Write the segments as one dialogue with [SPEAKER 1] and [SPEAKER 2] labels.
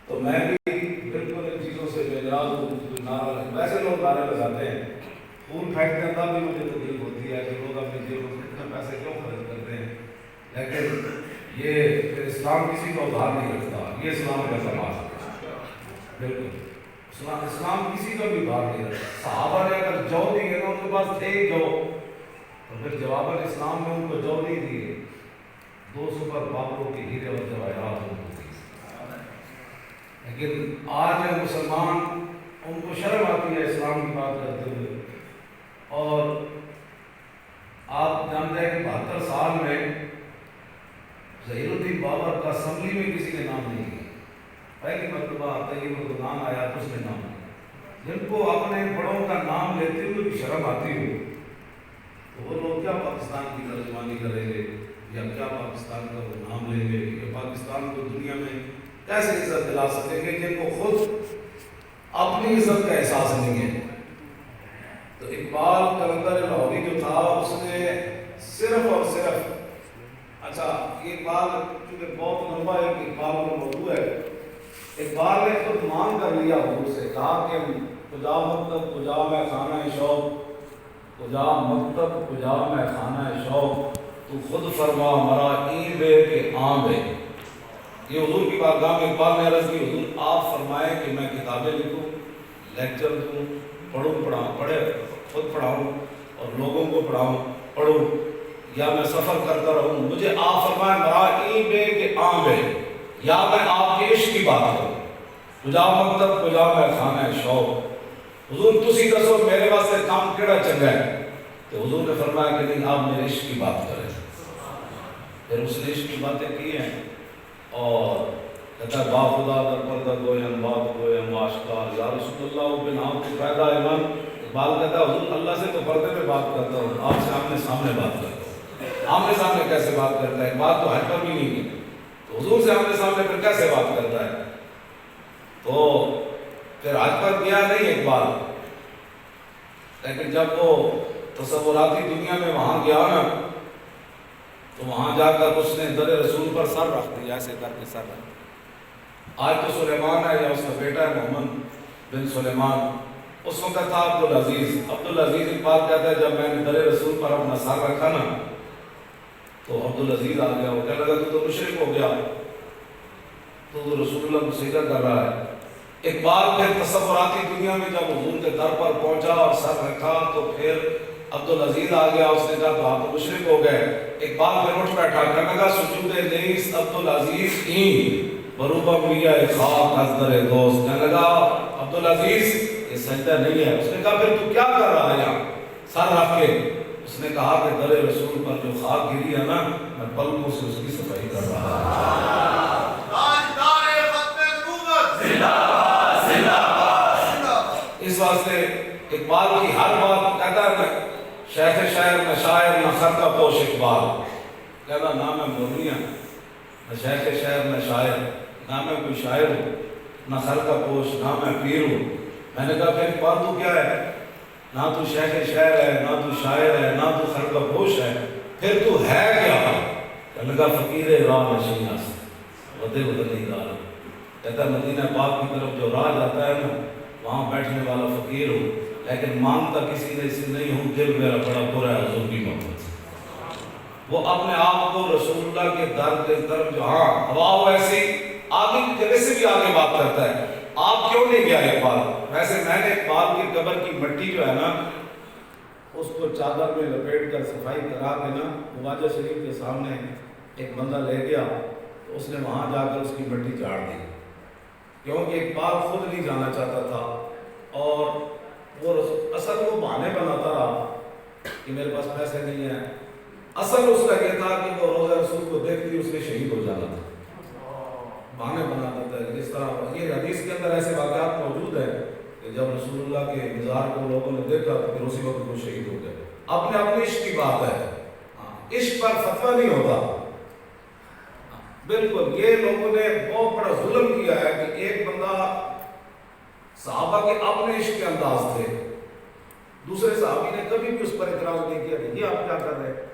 [SPEAKER 1] تو میں بھی بالکل ان چیزوں سے بےنیاز ہوں. ویسے لوگ نعرے لگاتے ہیں، خون پھینکتے ہیں، تب بھی مجھے تکلیف ہوتی ہے کہ لوگ اپنی جیبوں میں اتنے پیسے کیوں خرچ کرتے ہیں. لیکن یہ پھر اسلام کسی کو ادھار نہیں رکھتا، یہ اسلام کا سماج ہے. بالکل اسلام کسی کا بھی ادھار نہیں رکھتا. صحابہ نے اگر جو دیے نا، ان کے پاس تھے جو، تو پھر جواباً اسلام نے ان کو جو نہیں دیے. 200 پر بابروں کی ہیرے اور جواہرات ان کو دی. لیکن آج مسلمان، ان کو شرم آتی ہے اسلام کی بات کرتے ہوئے. اور آپ جانتے ہیں کہ 72 سال میں ظہیر الدین بابر کا اسمبلی میں کسی نے نام نہیں لیا. پہلی مرتبہ طیب الرحمان آیا تو اس نے نام لیا. جن کو اپنے بڑوں کا نام لیتے ہوئے بھی شرم آتی ہو، تو وہ لوگ کیا پاکستان کی ترجمانی کریں گے، یا کیا پاکستان کا وہ نام لیں گے، یا پاکستان کو دنیا میں کیسے عزت دلا سکیں گے جن کو خود اپنی عزت کا احساس نہیں ہے. تو اقبال کلندر لاہوری جو تھا، اس نے صرف اور صرف، اچھا یہ اقبال چونکہ بہت لمبا ہے، اقبال کا موضوع ہے. اقبال نے خود مانگ کر لیا حضور سے، کہا کہ کجا مکتب کجا میں خانہ شوق، کجا مکتب کجا میں خانہ شوق، تو خود فرما مرا این بے کہ آن بے. یہ حضور کی بارگاہ میں اقبال نے عرض کی، حضور آپ فرمائیں کہ میں کتابیں لکھوں، لیکچر دوں، پڑھے خود پڑھاؤں اور لوگوں کو پڑھوں، یا میں سفر کرتا رہوں. مجھے آپ فرمائیں مرا این بے کہ آن بے، یا میں آپ کے عشق کی بات کروں. کجا مکتب کجا میں خانہ شوق. حضور تسی دسو میرے واسطے کام کیڑا چنگا ہے. تو حضور نے فرمایا کہ نہیں، آپ میرے عشق کی بات کریں. پھر اس نے عشق کی باتیں کی ہیں، اور کہتا ہے با خدا در پردہ گویم بات گویم آشکار، یا رسول اللہ بن آپ کی فائدہ ایمان. اقبال کہتا ہے حضور اللہ سے تو پردے پہ بات کرتا ہوں، آپ سے آمنے سامنے بات کرتا ہوں. آمنے سامنے کیسے بات کرتا ہے؟ بات تو ہائپر بھی نہیں ہے، تو حضور سے آمنے سامنے پھر کیسے بات کرتا ہے؟ تو پھر ہائپر کیا نہیں اقبال. لیکن جب وہ تصوراتی دنیا میں وہاں گیا نا، تو وہاں جا کر اس نے در رسول پر سر رکھ دیا، ایسے کر کے سر رکھ دیا. آج تو سلیمان ہے، یا اس کا بیٹا ہے محمد بن سلیمان. اس وقت تھا عبدالعزیز اقبال کہتا ہے جب میں نے در رسول پر اپنا سر رکھا نا، تو عبدالعزیز آ گیا. وہ کہنے لگا تو مشرک ہو گیا، تو رسول اللہ کو سجدہ کر رہا ہے. اقبال پھر تصوراتی دنیا میں جب حضور کے در پر پہنچا اور سر رکھا، تو پھر عبدالعزیز آ گیا. اس نے کہا تو آپ تو مشرک ہو گئے. اقبال پھر اٹھ بیٹھا، کہنے لگا سجود نیست عبدالعزیز این بروبہ میا خاک از در دوست. کہنے لگا عبدالعزیز یہ سجدہ نہیں ہے. اس نے کہا پھر تو کیا کر رہا ہے یہاں سر رکھ کے؟ اس نے کہا کہ در رسول پر جو خاک گری ہے نا، میں پلکوں سے اس کی صفائی کر رہا ہوں. اس واسطے اقبال کی ہر بات کہتا ہے میں شیخ شاعر نہ شاعر نہ خر کا پوش اقبال. کہتا نہ میں مولوی ہوں، نہ شیخ شاعر نہ شاعر، نہ میں کوئی شاعر ہوں، نہ خر کا پوش، نہ میں پیر ہوں. میں نے کہا پھر اقبال تو کیا ہے؟ نہ تو شیخ شاعر ہے، نہ تو شاعر ہے، نہ تو خر کا پوش ہے، پھر تو ہے کیا؟ کہنے لگا فقیر راہ نشین است ودے بدلی دار. کہتا ہے مدینہ پاک کی طرف جو راہ جاتا ہے نا، وہاں بیٹھنے والا فقیر ہوں، لیکن مانگتا کسی نے سے نہیں ہوں. دل میرا بڑا برا ہے حضور کی محبت سے. وہ اپنے آپ کو رسول اللہ کے در کے طرف جو ہوا ہو ایسی آگے جگہ سے بھی آگے بات کرتا ہے. آپ کیوں نہیں گیا اقبال؟ ویسے میں نے اقبال کی قبر کی مٹی جو ہے نا، اس کو چادر میں لپیٹ کر صفائی کرا کے نا خواجہ شریف کے سامنے ایک بندہ لے گیا، تو اس نے وہاں جا کر اس کی مٹی چاڑ دی، کیونکہ اقبال خود نہیں جانا چاہتا تھا. اور وہ اصل وہ بہانے بناتا رہا کہ میرے پاس پیسے نہیں ہیں. اصل اس کا یہ تھا کہ وہ روزہ رسول کو دیکھ لی اس نے شہید ہو جانا تھا. بہانے بناتا تھا. جس طرح یہ حدیث کے اندر ایسے واقعات موجود ہیں کہ جب رسول اللہ کے مزار کو لوگوں نے دیکھا تو پھر اسی وقت وہ شہید ہو گئے. اپنے اپنے عشق کی بات ہے، عشق پر فتویٰ نہیں ہوتا. بالکل یہ لوگوں نے بہت بڑا ظلم کیا ہے کہ ایک بندہ، صحابہ کے اپنے عشق کے انداز تھے، دوسرے صحابی نے کبھی بھی اس پر اعتراض نہیں کیا کہ یہ آپ کیا کر رہے ہیں.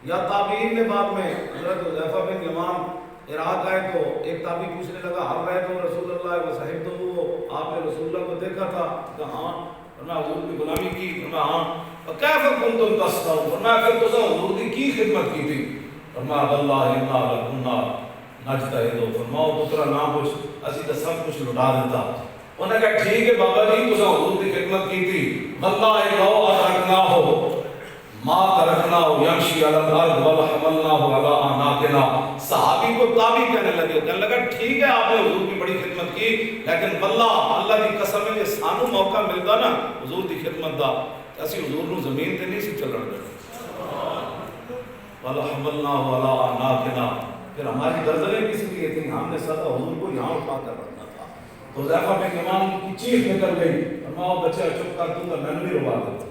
[SPEAKER 1] یا تابعین نے بعد میں حضرت حذیفہ بن یمان عراق آئے تو ایک تابعی پوچھنے لگا ہر رہے تو رسول اللہ و صاحب تو وہ آپ نے رسول اللہ کو دیکھا تھا؟ کہا ہاں۔ فرمایا حضور کی غلامی کی؟ فرمایا ہاں۔ فکیف کنتم تصنعون؟ فرمایا پھر تو حضور کی خدمت کی تھی؟ فرمایا واللہ انا لکنا نجتہد۔ فرماؤ پترا نہ کچھ اسی تو سب کچھ لٹا دیتا۔ انہوں نے کہا ٹھیک ہے بابا جی تو حضور کی خدمت کی تھی، واللہ لو ادرکناہ ما ترکنا یمشی علی الارض ولحملناہ علی اعناقنا۔ صحابی کو تابعی کہنے لگے، کہنے لگا ٹھیک ہے آپ نے حضور کی بڑی خدمت کی، لیکن واللہ اللہ کی قسم ہے کہ سانو موقع ملتا نا حضور کی خدمت دا اسی حضور نو زمین تے نہیں سی چلن دینا۔ ولحملناہ علی اعناقنا، پھر ہماری گردنیں کس لیے تھیں؟ ہم نے سدا حضور کو یہاں اٹھا کر رکھنا تھا۔ تو حذیفہ بن یمان کی چیخ نکل گئی، فرماؤ بچہ چپ کر، تو میں نے بھی روا دیا۔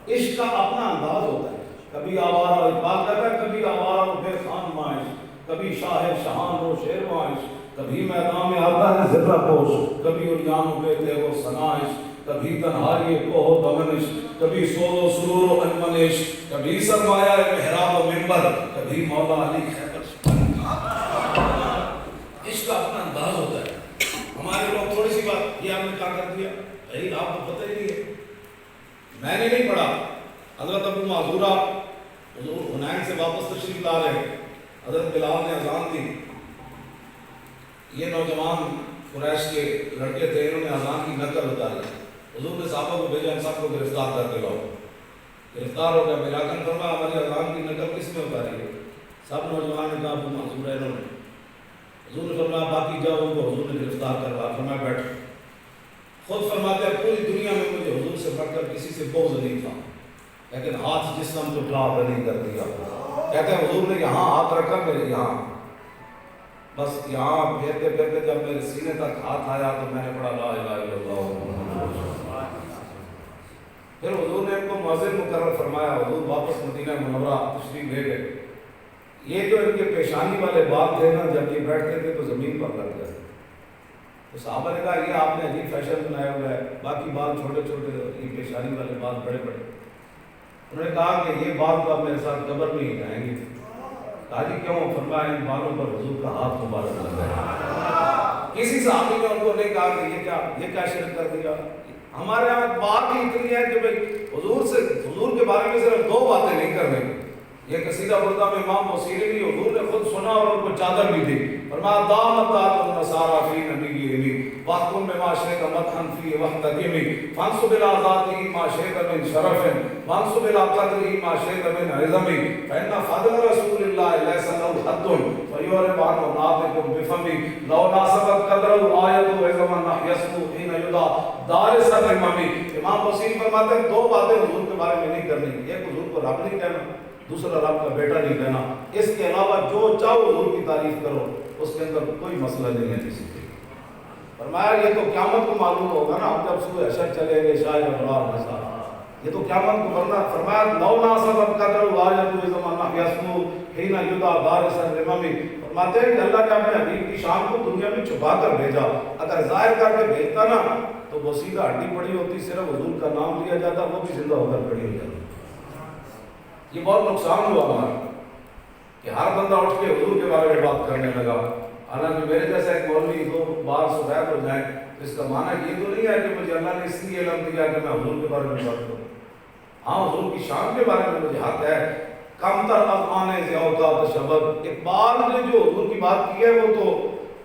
[SPEAKER 1] عشق کا اپنا انداز ہوتا ہے، کبھی آوارہ اقبال کہتا ہے کبھی آوارہ و بے خان مائش، کبھی شاہ شہان و شیر مائش، کبھی میدان میں آتا ہے ذرہ پوش، کبھی اریان و بے تیغ و سنائش، کبھی تنہاری کوہ و دمنش، کبھی سول و سرور و انمنش، کبھی سرمایہ محراب و منبر، کبھی مولا علی خیبر شکن۔ عشق کا اپنا انداز ہوتا ہے۔ ہمارے لوگ تھوڑی سی بات یہ ہم نے کہا کر دیا، بھائی آپ کو پتہ ہی نہیں ہے، میں نے نہیں پڑھا۔ حضرت ابو معذورہ حضور حنین سے واپس تشریف لا رہے، حضرت بلال نے اذان دی، یہ نوجوان قریش کے لڑکے تھے، انہوں نے اذان کی نقل اتاری، حضور نے صحابہ کو بھیجا ان سب کو گرفتار کر کے لاؤ۔ گرفتار ہو گیا، ملاکن فرمایا ہماری اذان کی نقل کس نے اتاری ہے؟ سب نوجوان نے کہا ابو معذورہ انہوں نے۔ حضور نے فرمایا باقی جاؤ، ان کو حضور نے گرفتار کروا۔ فرمایا بیٹھ۔ خود فرماتے ہیں پوری دنیا میں مجھے حضور سے بڑھ کر کسی سے بغض نہیں تھا، لیکن ہاتھ جسم کو ڈرا نہیں کر دیا۔ کہتے ہیں حضور نے یہاں ہاتھ رکھا، میرے یہاں بس یہاں پھیرتے پھیرتے جب میرے سینے تک ہاتھ آیا تو میں نے پڑھا لا الہ الا اللہ۔ پھر حضور نے ان کو مؤذن مقرر فرمایا، حضور واپس مدینہ منورہ تشریف لے گئے۔ یہ جو ان کے پیشانی والے بال تھے نا، جب یہ بیٹھتے تھے تو زمین پر لگ گئے۔ تو صحابہ نے کہا یہ آپ نے عجیب فیشن بنایا ہوا ہے، باقی بال چھوٹے چھوٹے، یہ پیشانی والے بال بڑے بڑے۔ انہوں نے کہا کہ یہ بال تو آپ میرے ساتھ قبر میں ہی جائیں گے۔ کہا جی کیوں؟ فرمایا ان بالوں پر حضور کا ہاتھ مبارک لگ گیا۔ کسی صحابی نے ان کو نہیں کہا کہ یہ کیا شرک کر دیا۔ ہمارے یہاں بات ہی اتنی ہے کہ بھائی حضور کے بارے میں صرف دو باتیں نہیں کرنے۔ یہ قصیدہ بردہ میں امام بصیری بھی حضور نے خود سنا اور ان کو چادر بھی دی۔ فرمایا دامت النصارى فی نبیہ واحکم بما شئت مدحا فیہ واحتکم فانصب الی ذاتہ ما شئت من شرف وانصب الی قدرہ ما شئت من عظم فإن فضل رسول اللہ لیس له حد فیعرب عنہ ناطق بفم لو ناسبت قدرہ آیت عظما یسمو حین یدعی دارس الامم۔ امام بصیری فرماتے ہیں دو باتیں حضور کے بارے میں نہیں کرنی، ایک حضور کو رب نہیں کہنا، دوسرا رب کا بیٹا نہیں کہنا۔ اس کے علاوہ جو چاہو حضور کی تعریف کرو، اس کے اندر کوئی مسئلہ نہیں ہے کسی کے۔ فرمایا یہ تو قیامت کو معلوم ہوگا نا، ہم جب سورہ حشر چلے گے شاید ابرار نصار، یہ تو قیامت کو ورنہ۔ فرمایا لو ناسبت قدر آیت زمانہ یسمو حین یدعی دارس الامم۔ فرماتے ہیں کہ اللہ نے اپنے حبیب کی شان کو دنیا میں چھپا کر بھیجا، اگر ظاہر کر کے بھیجتا نا تو وہ سیدھا ہڈی پڑی ہوتی، صرف حضور کا نام لیا جاتا، وہ بھی زندہ ہو کر کھڑی ہو جاتی۔ یہ بہت نقصان ہوا ہمارا کہ ہر بندہ اٹھ کے حضور کے بارے میں بات کرنے لگا۔ حالانکہ میرے جیسا ایک مولوی دو بار سفید ہو جائے تو اس کا معنی یہ تو نہیں ہے کہ مجھے اللہ نے اس لیے علم دیا کہ میں حضور کے بارے میں بات کروں۔ ہاں حضور کی شان کے بارے میں مجھے حق ہے۔ کم تر اذعان ذی اوقات شبد، اقبال نے جو حضور کی بات کی ہے وہ تو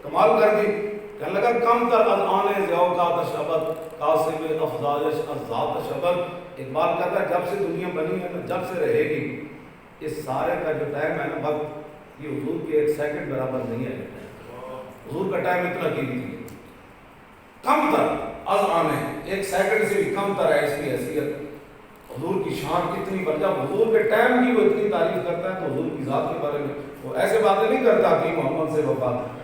[SPEAKER 1] کمال کر دی، کہنے لگا کم تر اذعان ذی اوقات شبد قاسم افزائش الذات شبد۔ اقبال کہتا ہے جب سے دنیا بنی ہے نا، جب سے رہے گی، اس سارے کا جو ٹائم ہے نا وقت، یہ حضور کے ایک سیکنڈ برابر نہیں ہے۔ حضور کا ٹائم اتنا قیمتی ہے، کم تر اذعان ہے، ایک سیکنڈ سے بھی کم تر ہے اس کی حیثیت۔ حضور کی شان کتنی بڑھ، جب حضور کے ٹائم کی وہ اتنی تعریف کرتا ہے تو حضور کی ذات کے بارے میں وہ ایسے باتیں نہیں کرتا کہ محمد سے وفات۔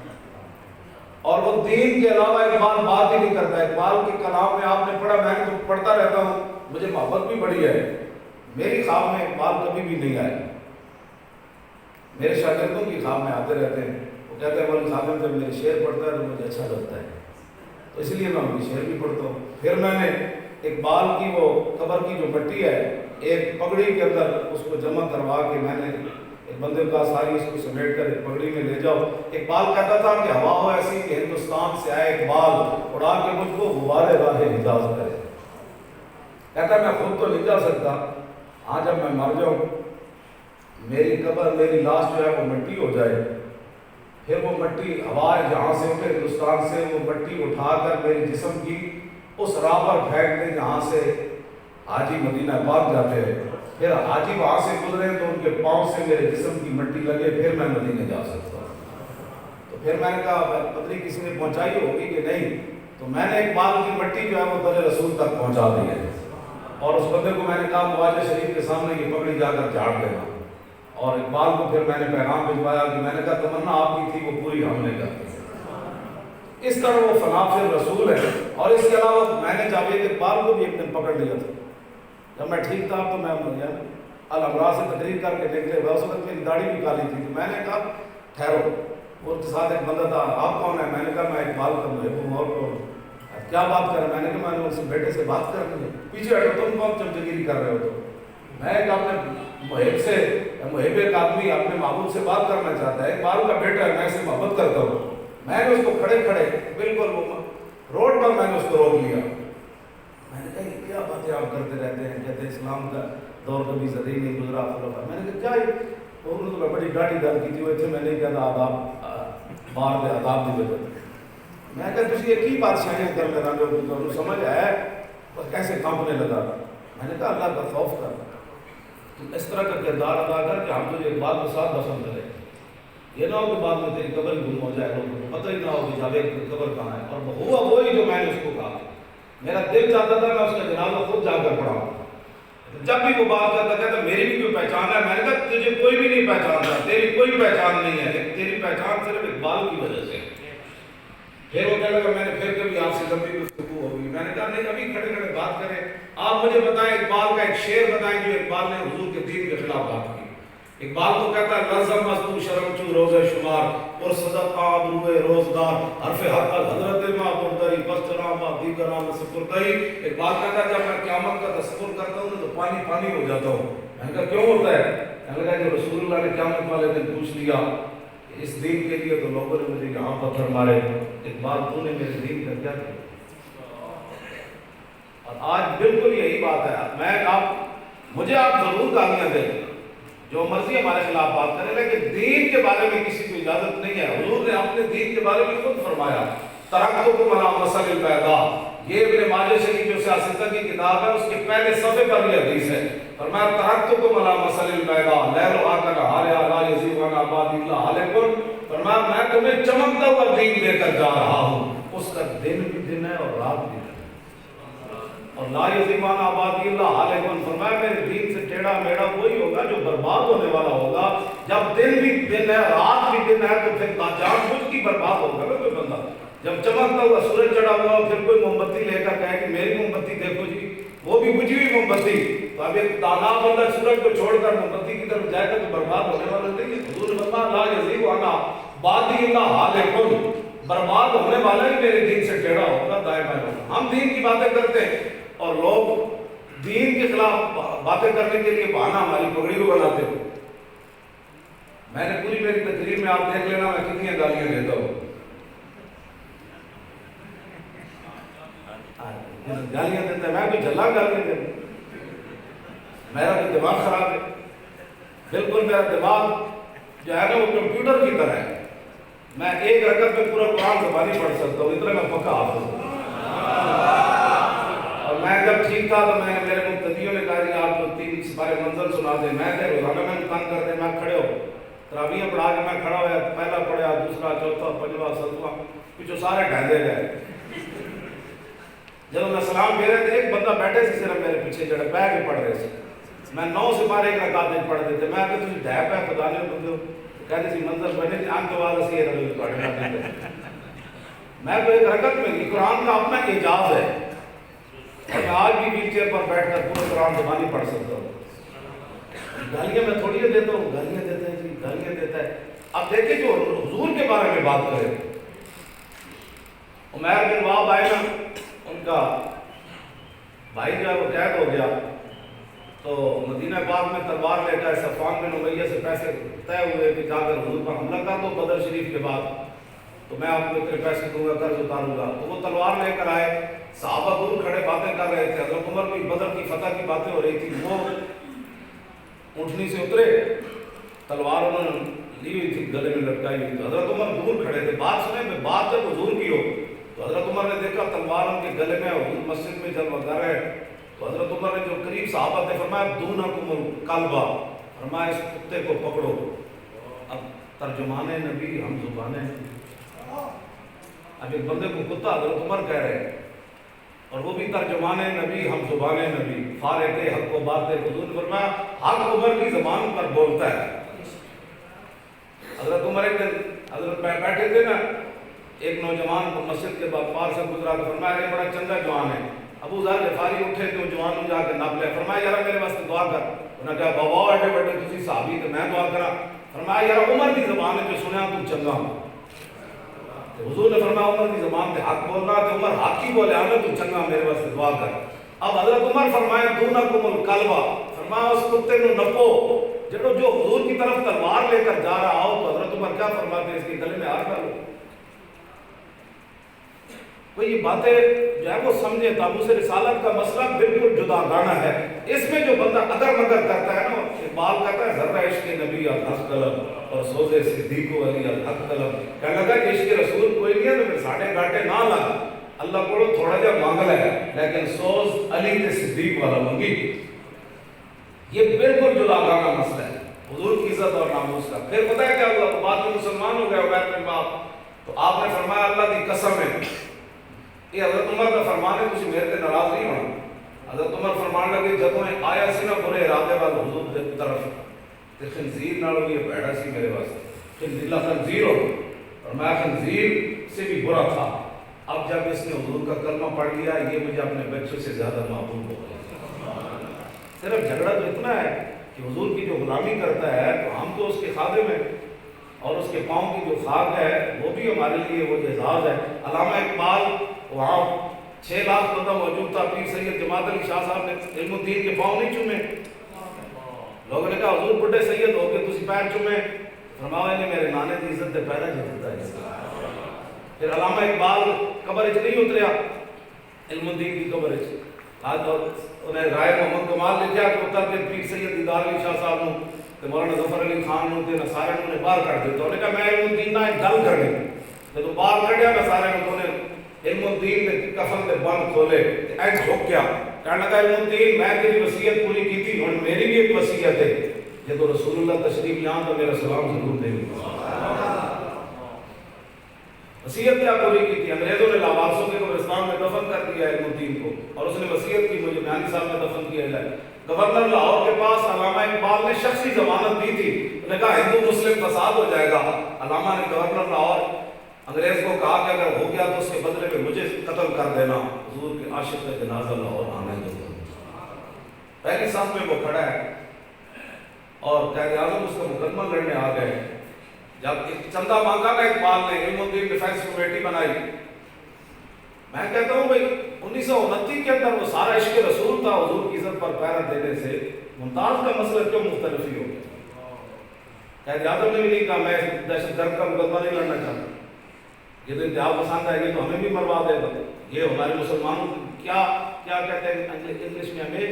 [SPEAKER 1] اور وہ دین کے علاوہ اقبال بات ہی نہیں کرتا۔ اقبال کے کلام میں آپ نے پڑھا، میں تو پڑھتا رہتا ہوں، مجھے محبت بھی بڑی ہے، میری خواب میں اقبال کبھی بھی نہیں آئے، میرے شاگردوں کی خواب میں آتے رہتے ہیں، وہ کہتے ہیں مولانا صاحب جب میرے شعر پڑھتا ہے تو مجھے اچھا لگتا ہے، تو اس لیے میں ان کے شعر بھی پڑھتا ہوں۔ پھر میں نے اقبال کی وہ قبر کی جو مٹی ہے ایک پگڑی کے اندر اس کو جمع کروا کے میں نے ایک بندے کا ساری اس کو سمیٹ کر ایک پگڑی میں لے جاؤ. اقبال کہتا تھا کہ ہوا ہو ایسی کہ ہندوستان سے آئے اقبال اڑا کے مجھ کو غبارے راہ حجاز کرے. کہتا میں خود تو نہیں جا سکتا, ہاں جب میں مر جاؤں میری قبر میری لاش جو ہے وہ مٹی ہو جائے, پھر وہ مٹی ہوا جہاں سے اٹھے ہندوستان سے وہ مٹی اٹھا کر میرے جسم کی اس راہ پر پھینک دیں جہاں سے حاجی مدینہ پاک جاتے ہیں. پھر حاجی وہاں سے گزرے تو ان کے پاؤں سے میرے جسم کی مٹی لگے, پھر میں مدینے جا سکتا ہوں. تو پھر میں نے کہا پتری کسی نے پہنچائی ہوگی کہ نہیں, تو میں نے اقبال کی مٹی جو ہے وہ در رسول تک پہنچا دی ہے. اور اس بندے کو میں نے کہا مواجہ شریف کے سامنے یہ پگڑی جا کر جھاڑ دینا. اور اقبال کو پھر میں نے پیغام بھجوایا کہ میں نے کہا تمنا آپ کی تھی وہ پوری ہم نے کر دی. اس طرح وہ فنا فی رسول ہے. اور اس کے علاوہ میں نے جاوید اقبال کو بھی ایک دن پکڑ لیا تھا. جب میں ٹھیک تھا تو میں الامراء سے تقریر کر کے نکلے ہوئے, اس وقت میری داڑھی بھی کالی تھی. تو میں نے کہا ٹھہرو, اور کے ساتھ ایک بندہ تھا, آپ کون ہے؟ میں نے کہا میں اقبال کا محب ہوں. اور کون؟ کیا بات کر رہے ہیں؟ میں نے کہا میں نے اس بیٹے سے بات کر رہی ہوں. پیچھے ہٹو, تم کون چمچگیری کر رہے ہو؟ تو میں اپنے محب سے, محب ایک آدمی اپنے محبوب سے بات کرنا چاہتا ہے, اقبال کا بیٹا ہے, میں اسے محبت کرتا ہوں. میں نے اس کو کھڑے کھڑے بالکل وہ روڈ پر میں نے اس کو روک لیا. میں نے کہا یہ کیا باتیں آپ کرتے رہتے ہیں؟ کہتے ہیں اسلام کا دور کبھی صدی نہیں گزرا. میں نے کہا کیا انہوں نے تو بڑی گاڑی گل کی تھی, وہ اتنے میں نہیں کہتا آداب باہر دے آداب دی وجہ. میں کہا تھی یہ کی بادشاہیاں کر لینا جو تمہیں سمجھ ہے اور کیسے کانپنے لگا. میں نے کہا اللہ کا خوف کر, تو اس طرح کا کردار ادا کر کہ ہم تجھے اقبال کے ساتھ دفن کریں. یہ نہ ہو کہ بعد میں تیری قبر گم ہو جائے, لوگوں کو پتہ ہی نہ ہو کہ جاوید کی قبر کہاں ہے. اور ہوا وہی جو میں نے اس کو کہا. میرا دل چاہتا تھا میں اس کا جنازہ خود جا کر پڑھاؤں. جب بھی وہ بات کرتا کہتا میری بھی کوئی پہچان ہے. میں نے کہا تجھے کوئی بھی نہیں پہچانتا, تیری کوئی پہچان نہیں ہے, لیکن تیری پہچان صرف اقبال کی وجہ سے. پھر وہ کہنے لگا میں نے پھر کبھی آپ سے لمبی گفتگو ہوگی. میں نے کہا نہیں, ابھی کھڑے کھڑے بات کریں. آپ مجھے بتائیں اقبال کا ایک شعر بتائیں جو اقبال نے حضور کے دین کے خلاف بات کی. اقبال کو کہتا ہے لازم مستو شرم چو روزہ شمار اور صدق آب روئے روزدار حرف حق حضرت ما بردری پسترام دیگرام سپردائی. اقبال کہتا ہے جب میں قیامت کا تصور کرتا ہوں تو پانی پانی ہو جاتا ہوں. میں نے کہا کیوں ہوتا ہے؟ میں نے کہا کہ رسول اللہ نے قیامت والے دن پوچھ لیا اس دین کے لیے تو لوگوں نے مجھے یہاں پتھر مارے, اقبال تو نے میرے دین کا کیا کیا؟ اور آج بالکل یہی بات ہے. میں مجھے آپ ضرور گالیاں دیں, جو مرضی ہمارے خلاف بات کریں, لیکن دین کے بارے میں کسی کو اجازت نہیں ہے. حضور نے اپنے دین کے بارے میں خود فرمایا ترکتکم علی مثل البیضاء. یہ ابن ماجہ شریف جو سیاستہ کی کتاب ہے اس کے پہلے صفحے پر یہ حدیث ہے. فرمایا ترکتکم علی مثل البیضاء لیلھا کنہارھا لا یزیغ عنہا بعدی الا ہالک. فرمایا میں تمہیں چمکتا ہوا دین لے کر جا رہا ہوں, اس کا دن بھی دن ہے اور رات بھی دن ہے. اور لا یزیغ عنہا بعدی الا ہالک. فرمایا میرے دین سے ٹیڑھا میڑھا وہی ہوگا جو برباد ہونے والا ہوگا. جب دن بھی دن ہے رات بھی دن ہے تو پھر جان بوجھ کی برباد ہوگا نا کوئی بندہ. جب چمکتا ہوا سورج چڑھا ہوا پھر کوئی موم بتی لے کر کہے کہ میری موم بتی دیکھو جی, وہ بھی بجھی ہوئی موم بتی. تو اب ایک دانا بندہ سورج کو چھوڑ کر موم بتی کی طرف جائے گا تو برباد ہونے والا نہیں ہے. حضور نے فرمایا لا یزیغ عنہا بعدی الا ہالک. برباد ہونے والا ہی میرے دین سے ٹیڑھا ہوگا, دائیں بائیں ہوگا. ہم دین کی باتیں کرتے ہیں اور لوگ دین کے خلاف باتیں کرنے کے لیے بہانہ ہماری پگڑی کو بناتے ہو. میں نے پوری میری تقریر میں آپ دیکھ لینا میں کتنی گالیاں دیتا ہوں. گالیاں دیتا ہے, میں کوئی جھلا گالیاں دیتا ہوں. میرا بھی دماغ خراب ہے بالکل. میرا دماغ جو ہے نا وہ کمپیوٹر کی طرح ہے. میں ایک رکعت میں پورا قرآن زبانی پڑھ سکتا ہوں, اتنا میں پکا حافظ ہوں. اور میں جب ٹھیک تھا تو میں میرے مقتدیوں نے کہا کہ آپ کو 3 سپارے منزل سنا دیں. میں کہ روزانہ میں تنگ کر دیں. میں کھڑے ہو تراویح پڑھا کے میں کھڑا ہوا, پہلا پڑھا دوسرا چوتھا پنجواں ستواں, پچھو سارے ڈھہلے گئے. جب میں سلام دے رہے تھے ایک بندہ بیٹھے سے صرف میرے پیچھے جڑے پہ کے پڑھ رہے تھے. میں 9 سپارے ایک رکعت پڑھ دیتے. میں کہ تجھے ڈھہ پہ خدا نے بندے کہتے سی منزل بنے تھے آنکھ کے بعد اسی رہے پڑھے. میں تو ایک رکعت میں قرآن کا اپنا اعجاز ہے. اور میں آج بھی ویل چیئر پر بیٹھ کر پورے قرآن زبانی پڑھ سکتا ہوں. گالیاں میں تھوڑی دیتا ہوں, گالیاں دیتا ہے جی, گالیاں دیتا ہے. اب دیکھیں جو حضور کے بارے میں بات کریں. عمیر بن وہب آئے نا, ان کا بھائی جو ہے وہ قید ہو گیا. تو مدینہ پاک میں تلوار لے کر صفوان بن امیہ سے پیسے طے ہوئے کہ جا کر حضور پر حملہ کر دو بدر شریف کے بعد، تو میں آپ کو اتنے پیسے دوں گا، قرض اتاروں گا۔ تو وہ تلوار لے کر آئے، صحابہ دور کھڑے باتیں کر رہے تھے، حضرت عمر کی بدر کی فتح کی باتیں ہو رہی تھی، وہ اونٹنی سے اترے، تلوار انہوں نے لی ہوئی تھی گلے میں لٹکائی ہوئی، تو حضرت عمر دور کھڑے تھے، بات سنے میں بات جب حضور کی ہو تو حضرت عمر نے دیکھا تلوار ان کے گلے میں، حضور مسجد میں جب وغیرہ ہے، تو حضرت عمر نے جو قریب صحابہ تھے فرمایا دونکم الکلبہ، فرمایا اس کتے کو پکڑو۔ اب ترجمان نبی ہم زبان نبی، اب ایک بندے کو کتا حضرت عمر کہہ رہے ہیں اور وہ بھی ترجمان نبی ہم زبان نبی، فارق حق و باطل، حضور نے فرمایا حق عمر کی زبان پر بولتا ہے۔ حضرت عمر ایک دن حضرت بیٹھے تھے نا، ایک نوجوان کو مسجد کے بعد پار سے گزرا تو فرمایا یہ بڑا چنگا جوان ہے۔ ابو ذر غفاری اٹھے تو جوان کو جا کے ناپ لیا، فرمایا یار میرے واسطے دعا کر۔ انہوں نے کہا بابا ایڈے بڑے تسی صحابی تے میں دعا کرا؟ فرمایا یار عمر کی زبان ہے جو سنیا تو چنگا۔ حضور نے فرمایا عمر کی زبان تے حق بولنا تے عمر حق ہی بولے آنا تو چنگا، میرے واسطے دعا کر۔ اب حضرت عمر فرمایا دونکم الکلبہ، فرمایا اس کتے کو نپو جو حضور کی طرف تلوار لے کر جا رہا ہو۔ تو حضرت عمر کیا فرماتے ہیں اس کے گلے میں ہاتھ ڈالو۔ کوئی یہ باتیں جو ہے وہ سمجھے، تابوت رسالت کا مسئلہ بالکل جدا گانا ہے، اس میں جو بندہ اگر مگر کرتا ہے نا، اقبال کہتا ہے ذرہ عشق نبی الحق طلب اور سوز صدیق علی الحق طلب، کہنے لگا کہ عشق رسول کوئی نہیں ہے تو پھر ساڑھے گھاٹے نہ لگ، اللہ کو تھوڑا جا مانگ ہے لیکن سوز علی تے صدیق والا منگی۔ یہ بالکل جدا گانا مسئلہ ہے حضور کی عزت اور ناموس کا۔ پھر پتہ ہے کیا ہوا، تو بعد میں مسلمان ہو گئے عبید بن باپ، تو آپ نے فرمایا اللہ کی قسم ہے یہ حضرت عمر کا فرمان ہے، تسی میرے تے ناراض نہیں ہونا۔ حضرت عمر فرمان لگے جدوں آیا سی نا برے ارادے والا حضور کی طرف، تے خنزیر نالوں یہ پیڑا سی میرے واسطے، خنزیر ہو، اور میں خنزیر سے بھی برا تھا۔ اب جب اس نے حضور کا کلمہ پڑھ لیا یہ مجھے اپنے بچوں سے زیادہ محبوب ہو گیا۔ صرف جھگڑا تو اتنا ہے کہ حضور کی جو غلامی کرتا ہے تو ہم تو اس کے خادم ہیں، اور اس کے پاؤں کی جو خاک ہے وہ بھی ہمارے لیے وہ اعزاز ہے۔ علامہ اقبال وہاں 6 لاکھ بندہ موجود تھا، پیر سید جماعت علی شاہ صاحب نے علم الدین کے پاؤں نہیں چومے، لوگوں نے کہا حضور بڑھے سید ہو کے تسی پیر چومے، فرمایا نے میرے نانے کی عزت دے پیرا جتتا ہے۔ پھر علامہ اقبال قبر اچ نہیں اتریا علم الدین کی قبر اچ، آج انہیں رائے محمد کمال لکھیا کہ اتر کے پیر سید دیدار علی شاہ صاحب نو تے مولانا ظفر علی خان نو تے سارے نے باہر کر دیتا، انہوں نے کہا میں علم الدین نہ ایک گل کرنی، جب باہر کھڑیا میں سارے نے علم الدین نے کفن دے بند کھولے ایج جھک گیا، کہنے لگا علم الدین میں تیری وصیت پوری کی تھی، اور میری بھی ایک وصیت ہے، جب رسول اللہ تشریف یہاں تو میرا سلام ضرور دے گا۔ وصیت کیا پوری کی تھی؟ انگریزوں نے لاوارثوں کے قبرستان میں دفن کر دیا علم الدین کو، اور اس نے وصیت کی مجھے میانی صاحب میں دفن کیا جائے۔ گورنر لاہور کے پاس علامہ اقبال نے شخصی ضمانت دی تھی، انہوں نے کہا ہندو مسلم فساد ہو جائے گا، علامہ نے گورنر لاہور انگریز کو کہا کہ اگر ہو گیا تو اس کے بدلے میں مجھے قتل کر دینا، حضور کے عاشق کا جنازہ لاہور آنے دو۔ پہلی صف میں وہ کھڑا ہے اور قائد اعظم اس کا مقدمہ لڑنے آ گئے، جب چندہ مانگا نا اقبال نے، علم الدین ڈیفینس کمیٹی بنائی، میں کہتا ہوں بھائی 1929 کے اندر وہ سارا عشق رسول تھا، حضور کی عزت پر پیرا دینے سے ممتاز کا مسئلہ کیوں مختلف ہی ہو گیا؟ قائد اعظم نے بھی نہیں کہا میں دہشت گرد کا مقدمہ نہیں لڑنا چاہتا، یہ تو انتہا پسند ہے، یہ تو ہمیں بھی مروا دے گا، یہ ہمارے مسلمانوں کیا کہتے ہیں انگلش میں امیج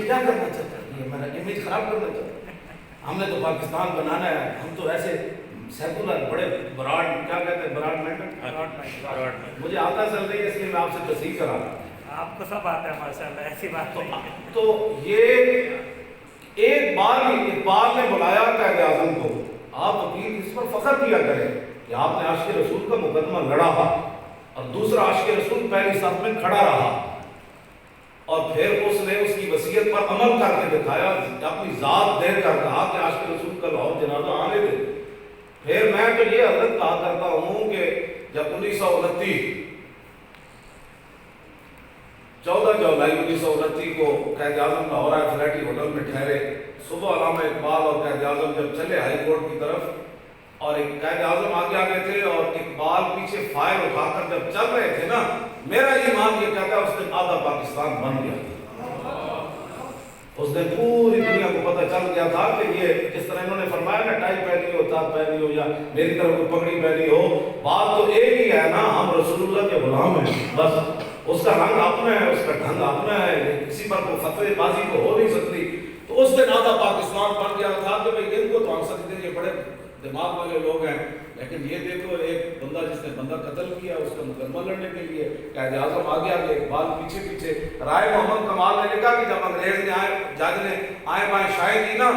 [SPEAKER 1] کیا کرنا چاہتا ہے، یہ ہمارا امیج خراب کرنا چاہتا ہے، ہم نے تو پاکستان بنانا ہے، ہم تو ایسے سیکولر بڑے براڈ کیا کہتے ہیں براڈ مینڈ، مجھے آتا چل رہی ہے اس لیے میں آپ سے تصحیح کرا رہا ہوں،
[SPEAKER 2] آپ کو سب آتا ہے ماشاءاللہ، ایسی بات نہیں۔
[SPEAKER 1] تو یہ ایک بار ہی اقبال نے بلایا قائد اعظم کو، آپ وکیل اس پر فخر کیا کریں کہ آپ نے عاشق رسول کا مقدمہ لڑا، اور دوسرا عاشق رسول پہلی صف میں کھڑا رہا، اور پھر اس نے اس کی وصیت پر عمل کر کے دکھایا، اپنی ذات دے کر کہا کہ عاشق رسول کا لاہور جنازہ آنے دے۔ پھر میں تو یہ حضرت کہا کرتا ہوں کہ جب 1929 14 جولائی 1929 کو قائد اعظم لاہور آئے، فلیٹی ہوٹل میں ٹھہرے، صبح علامہ اقبال اور قائد اعظم جب چلے ہائی کورٹ کی طرف، اور ایک قائد اعظم آگے تھے اور اقبال پیچھے فائل اٹھا کر جب چل رہے تھے نا، میرا ایمان یہ کہتا ہے اس دن آدھا پاکستان بن گیا۔ اس دن پوری دنیا کو پتہ چل گیا تھا کہ یہ جس طرح انہوں نے فرمایا نا ٹائی پہنی ہو، تاج پہنی ہو یا میری طرف کوئی پگڑی پہنی ہو، بات تو ایک ہی ہے نا، ہم رسول اللہ کے غلام ہیں بس۔ اس کا رنگ اپنا ہے، اس کا ڈھنگ اپنا ہے، کسی پر کوئی فتوی بازی تو ہو نہیں سکتی۔ تو اس دن آدھا پاکستان بن گیا تھا کہ بھئی ان کو تو ہم سکتے ہیں، یہ بڑے دماغ والے لوگ ہیں، لیکن یہ دیکھو ایک بندہ جس نے بندہ قتل کیا اس کا مقدمہ لڑنے کے لیے قائد اعظم آگے آگے، اقبال پیچھے پیچھے۔ رائے محمد کمال نے لکھا کہ جب انگریز نے جج نے آئیں بائیں شائع کی نا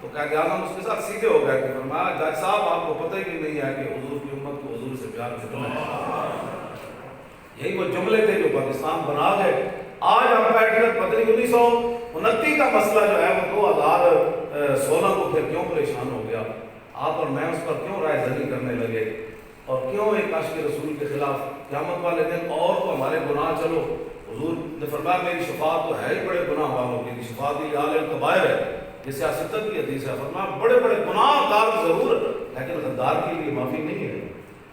[SPEAKER 1] تو قائد اعظم اس کے ساتھ سیدھے ہو گئے کہ فرمایا جج صاحب آپ کو پتہ ہی نہیں ہے کہ حضور کی امت کو حضور سے پیار کتنا ہے۔ یہی وہ جملے تھے جو پاکستان بنا گئے۔ آج ہم بیٹھ کر پتہ نہیں 1929 کا مسئلہ جو ہے وہ 2016 کو پھر کیوں پریشان ہو گیا، آپ اور میں اس پر کیوں رائے زنی کرنے لگے، اور کیوں ایک عاشق رسول کے خلاف قیامت والے دن اور تو ہمارے گناہ، چلو حضور نے فرمایا میری شفاعت تو ہے ہی بڑے گناہ والوں کی، شفاعت علی الکبائر ہے، یہ سیاست کی حدیث ہے، فرمایا بڑے بڑے گناہ گار ضرور لیکن غدار کے لیے معافی نہیں ہے،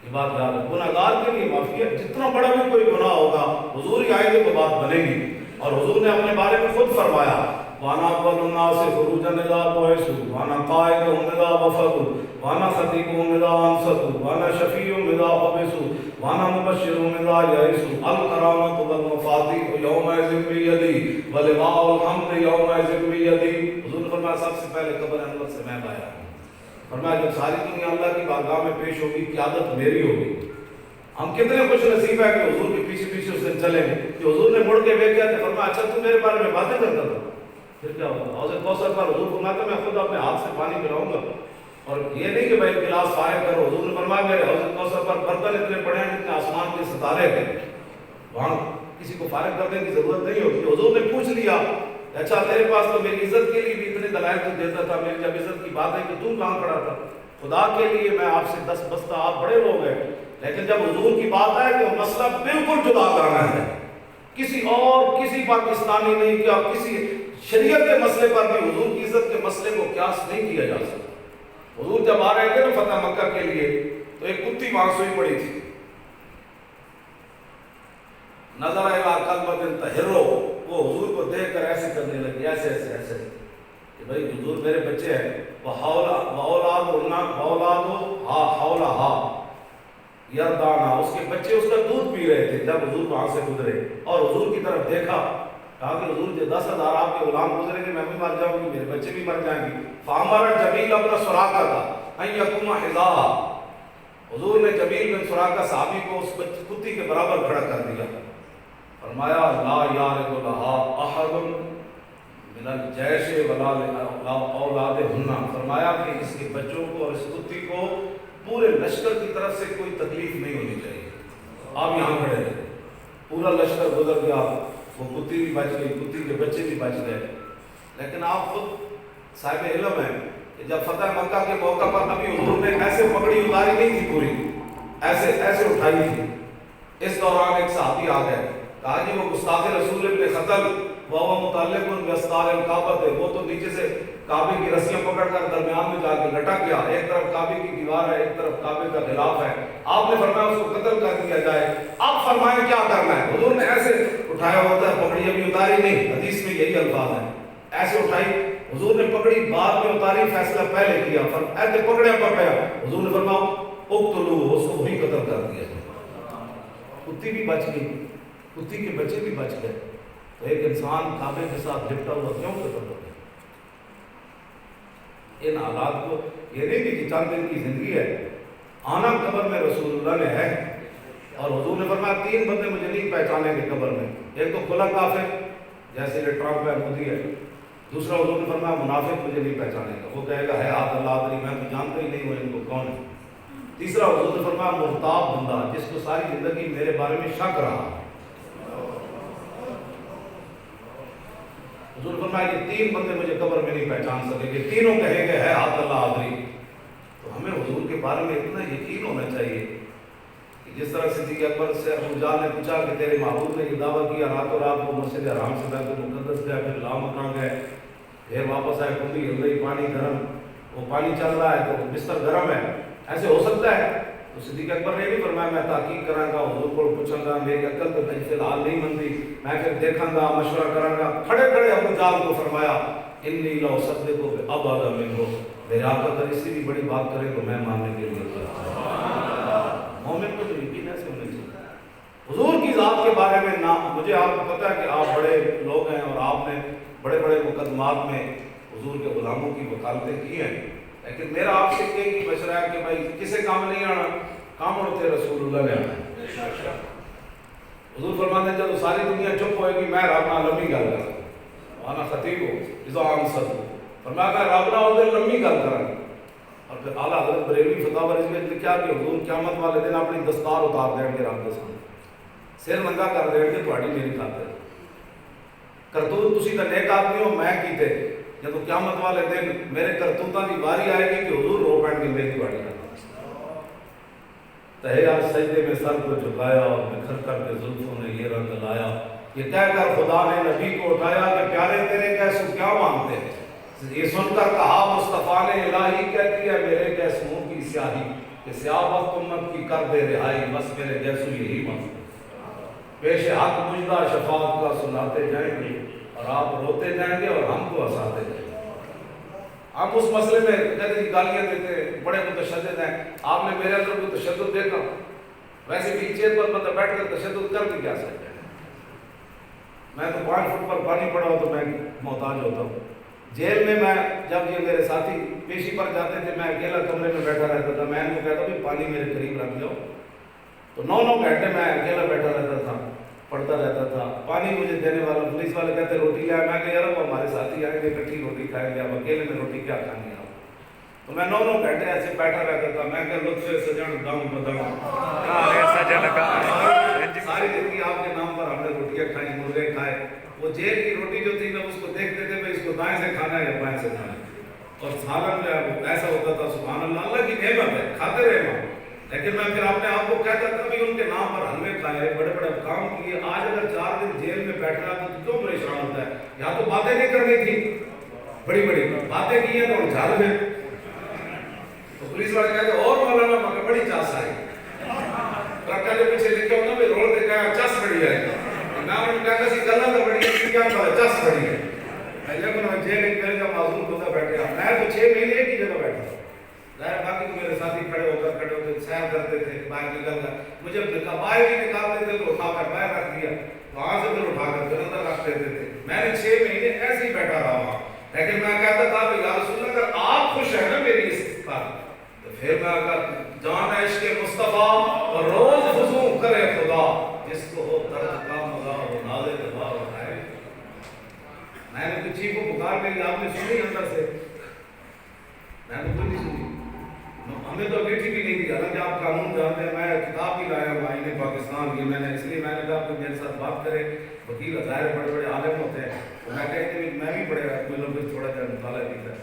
[SPEAKER 1] یہ بات یاد ہے، گناہ گار کے لیے معافی ہے، جتنا بڑا بھی کوئی گناہ ہوگا حضور ہی آئیں گے تو بات بنے گی۔ اور حضور نے اپنے بارے میں خود فرمایا وانا اول الناس خروجا اذا بعثوا وانا قائدهم اذا وفدوا وانا خطيبهم اذا انصتوا وانا شفيعهم اذا حبسوا وانا مبشرهم اذا يئسوا الكرامة والمفاتيح يومئذ بيدي ولواء الحمد يومئذ بيدي۔ حضور نے فرمایا سب سے پہلے قبر انور سے میں لایا ہوں، فرمایا جب ساری دنیا اللہ کی بارگاہ میں پیش ہوگی قیادت میری ہوگی۔ ہم کتنے خوش نصیب ہیں کہ حضور کے پیچھے پیچھے اس دن چلیں گے کہ حضور نے مڑ کے دیکھا کہ فرمایا اچھا تو میرے بارے میں باتیں کرتا تھا، پھر کیا ہوگا؟ حوض کوثر پر حضور فرماتا میں خود اپنے ہاتھ سے پانی پلاؤں گا، اور یہ نہیں کہ بھائی گلاس فارغ کرو، حضور نے فرمایا میرے حوض کوثر پر برتن اتنے پڑے ہیں جتنے آسمان کے ستارے ہیں، وہاں کسی کو فارغ کرنے کی ضرورت نہیں ہوتی۔ حضور نے پوچھ لیا اچھا تیرے پاس تو میری عزت کے لیے بھی اتنے دلائل تو دیتا تھا، میری جب عزت کی بات ہے کہ تم کہاں کھڑا تھا؟ خدا کے لیے میں آپ سے 10 بستہ، آپ بڑے ہو گئے، لیکن جب حضور کی بات آئے تو مسئلہ بالکل جدا گانا ہے، کسی اور کسی پاکستانی نہیں کیا، کسی شریعت کے مسئلے پر بھی حضور کی عزت کے مسئلے کو قیاس نہیں کیا جا سکتا۔ حضور جب آ رہے تھے نا فتح مکہ کے لیے تو ایک کتی وہاں سوئی پڑی تھی، نظر الی کلبۃ تحرو، وہ حضور کو دیکھ کر ایسے کرنے لگی، ایسے ایسے ایسے کہ بھائی حضور میرے بچے ہیں، یردانا، اس کے بچے اس کا دودھ پی رہے تھے جب حضور وہاں سے گزرے، اور حضور کی طرف دیکھا، کہا کہ حضور جو 10,000 آپ کے غلام گزریں گے میں بھی مر جاؤں گی، میرے بچے بھی مر جائیں گے۔ فامر جمیل اپنا سراقہ تھا ان یکون حذاء، حضور نے جمیل بن سراقہ صحابی کو اس کتی کے برابر کھڑا کر دیا، فرمایا لا یارد لہا احد من الجیش ولا اولادہن، فرمایا کہ اس کے بچوں کو اور اس کتی کو پورے لشکر کی طرف سے کوئی تکلیف نہیں ہونی چاہیے۔ آپ یہاں کھڑے رہے، پورا لشکر گزر گیا، وہ کتی بھی بچ گئی، کتی کے بچے بھی بچ گئے، لیکن آپ خود صاحب علم ہیں کہ جب فتح مکہ کے موقع پر ابھی حضور نے ایسے پگڑی اتاری نہیں تھی، پوری ایسے ایسے اٹھائی تھی، اس دوران ایک صحابی آ گئے، کہا جی وہ گستاخ رسول ابن خطل وہ متعلق باستار الکعبہ ہے، وہ تو نیچے سے کعبے کی رسیاں پکڑ کر درمیان میں جا کے لٹک گیا، ایک طرف کعبے کی دیوار ہے ایک طرف کعبے کا غلاف ہے، آپ نے فرمایا اس کو قتل کر دیا جائے، آپ فرمائیں کیا کرنا ہے؟ حضور نے ایسے اٹھایا ہوتا ہے، پگڑی ابھی اتاری نہیں، حدیث میں یہی الفاظ ہیں، ایسے اٹھائی، حضور نے پگڑی بعد میں اتاری، فیصلہ پہلے کیا، ایسے پکڑیا، حضور نے فرمایا اقتلوہ، اس کو بھی قتل کر دیا جائے، کتی بھی بچ گئی، کتی کے بچے بھی بچ گئے، تو ایک انسان کعبے کے ساتھ لپٹا ہوا کیوں قتل ہو گیا؟ ان حالات کو یہ نہیں کہ چند دن کی زندگی ہے، آنا قبر میں رسول اللہ نے ہے، اور حضور نے فرمایا 3 بندے مجھے نہیں پہچانیں گے قبر میں، ایک تو کھلا کافر جیسے یہ ٹرمپ ہے مودی ہے، دوسرا حضور نے فرمایا منافق مجھے نہیں پہچانے گا، وہ کہے گا ہے ہاتھ اللہ ادری، میں تو جانتا ہی نہیں ہوں ان کو کون ہے، تیسرا حضور نے فرمایا مرتاب بندہ جس کو ساری زندگی میرے بارے میں شک رہا، حضور نے فرمایا کہ 3 بندے مجھے قبر میں نہیں پہچان سکیں گے، تینوں کہیں گے ہے ہاتھ اللہ ادری۔ تو ہمیں حضور کے بارے میں اتنا یقین ہونا چاہیے کہ جس طرح صدیق اکبر سے ابو جہل نے پوچھا کہ تیرے محبوب نے یہ دعویٰ کیا راتوں رات وہ مسجد حرام سے بیت المقدس گئے، پھر لامکان گئے، پھر واپس آئے، کنڈی ہل رہی، پانی گرم، وہ پانی چل رہا ہے تو بستر گرم ہے، ایسے ہو سکتا ہے؟ تو صدیق اکبر نے نہیں فرمایا میں تحقیق کراں گا حضور کو پوچھاں گا میری عقل تو فی الحال نہیں مندی میں پھر دیکھاں گا مشورہ کراں گا کھڑے کھڑے ابو جہل کو فرمایا انی لا اصدقو ابعد منہ میرے آقا اگر اسی بھی بڑی بات کرے تو میں ماننے کے لیے تیار ہوں۔ مومن کو تو یقین ایسے ہونا چاہیے حضور کی ذات کے بارے میں نہ مجھے آپ کو پتہ ہے کہ آپ بڑے لوگ ہیں اور آپ نے بڑے بڑے مقدمات میں حضور کے غلاموں کی وکالتیں کی ہیں لیکن میرا آپ سے یہ مشورہ ہے کہ بھائی کسے کام نہیں آنا کام ہوتے رسول اللہ نے آنا حضور فرماتے ہیں جب ساری دنیا چپ ہوئے گی میں رب نہ لمبی گل کر آنا خطیب ہو اذا انصت فرمایا کہ رب نہ ادھر لمبی گل کریں اور پھر اعلیٰ حضرت بریلوی فتح ورز میں لکھا کہ حضور قیامت والے دن اپنی دستار اتار دیں گے رب کے سامنے سر ننگا کر دیں گے تہاڈی میری خاطر کرتوت تسی تے نیک آدمی ہو میں کیتے جب قیامت والے دن میرے کرتوتاں دی واری آئے گی کہ حضور رو پڑیں گے میری واری آئے تہیا سجدے میں سر کو جھکایا اور بکھر کر کے زلفوں نے یہ رنگ لایا یہ کہہ کر خدا نے نبی کو اٹھایا کہ پیارے تیرے کیسو کیا مانگتے ہیں یہ سن کر کہا مصطفیٰ نے الہی کہتی ہے میرے کیسوں کی سیاہی کہ سیاہ وقت امت کی کر دے رہائی بس میرے جیسو یہی مانگتے پیش حق مجدہ شفاعت کا سناتے جائیں گے اور آپ روتے جائیں گے اور ہم کو ہنساتے جائیں گے آپ اس مسئلے میں کہتے ہیں گالیاں دیتے ہیں بڑے متشدد ہیں آپ نے میرے اندر کوئی تشدد دیکھا ویسے بھی چیز پر بندہ بیٹھ کر تشدد کر بھی کیا سکتے ہیں میں تو 5 فٹ پر پانی پڑا ہو تو میں محتاج ہوتا ہوں جیل میں جب یہ میرے ساتھی پیشی پر جاتے تھے میں اکیلا کمرے میں بیٹھا رہتا تھا میں ان کو کہتا بھی پانی میرے قریب رکھ جاؤ تو 9 گھنٹے میں اکیلا بیٹھا رہتا تھا پڑھتا رہتا تھا پانی مجھے دینے والا پولیس والے کہتے روٹی لیا میں کہ یار وہ ہمارے ساتھی آئیں گے اکٹھی روٹی کھائیں گے اب اکیلے میں روٹی کیا کھائیں گے آپ تو میں 9 گھنٹے ایسے بیٹھا رہتا تھا میں کہ لطف سجن دم بدم ساری زندگی آپ کے نام پر ہم نے روٹیاں کھائیں مرغے کھائے وہ جیل کی روٹی جو تھی نا اس کو دیکھتے تھے میں اس کو دائیں سے کھانا ہے یا بائیں سے کھانا ہے اور سالن جو ہے وہ ایسا ہوتا تھا سبحان اللہ اللہ کی نعمت ہے کھاتے رہے وہاں لیکن میں پھر اپنے آپ کو کہتا تھا بھی ان کے نام پر حلوے کھائے بڑے بڑے کام کیے آج اگر 4 دن جیل میں بیٹھنا تو کیوں پریشان ہوتا ہے یا تو باتیں نہیں کرنی تھی بڑی بڑی باتیں کی ہیں تو ہم جھاڑ میں تو پولیس والے کہتے اور مولانا مگر بڑی چاس آئی ٹرکا کے پیچھے لکھا ہوتا بھی روڈ دے کہا چاس بڑی ہے میں انہوں نے کہا کہ گلا تو بڑی ہے کیا کہا چاس بڑی ہے میں جب انہوں نے جیل ایک میرے کا معذور ہوتا بیٹھا میں تو 6 مہینے کی جگہ بیٹھا ظاہر باقی تو میرے ساتھی کھڑے ہو کر سیر کرتے تھے باہر نکل کر مجھے باہر بھی نکالتے تھے تو اٹھا کر باہر رکھ دیا وہاں سے پھر اٹھا کر پھر اندر رکھ دیتے تھے میں نے 6 مہینے ایسے ہی بیٹھا رہا وہاں لیکن میں کہتا تھا کہ یا رسول اللہ اگر آپ خوش ہیں نا میری اس پر تو پھر میں اگر جان عشق مصطفیٰ اور روز وضو کرے خدا جس کو ہو درد کا مزہ ہو نازے دبا اٹھائے میں نے کچھ چیز کو پکار میری آپ نے سنی اندر سے میں نے کوئی نہیں سنی ہمیں تو بیٹھی بھی نہیں دی حالانکہ آپ قانون جانتے ہیں میں کتاب بھی لایا ہوں آئین پاکستان کی میں نے اس لیے میں نے کہا کہ میرے ساتھ بات کرے وکیل ظاہر بڑے بڑے عالم ہوتے ہیں تو میں کہتے ہیں میں بھی بڑے کوئی لوگ تھوڑا سا مطالعہ کیا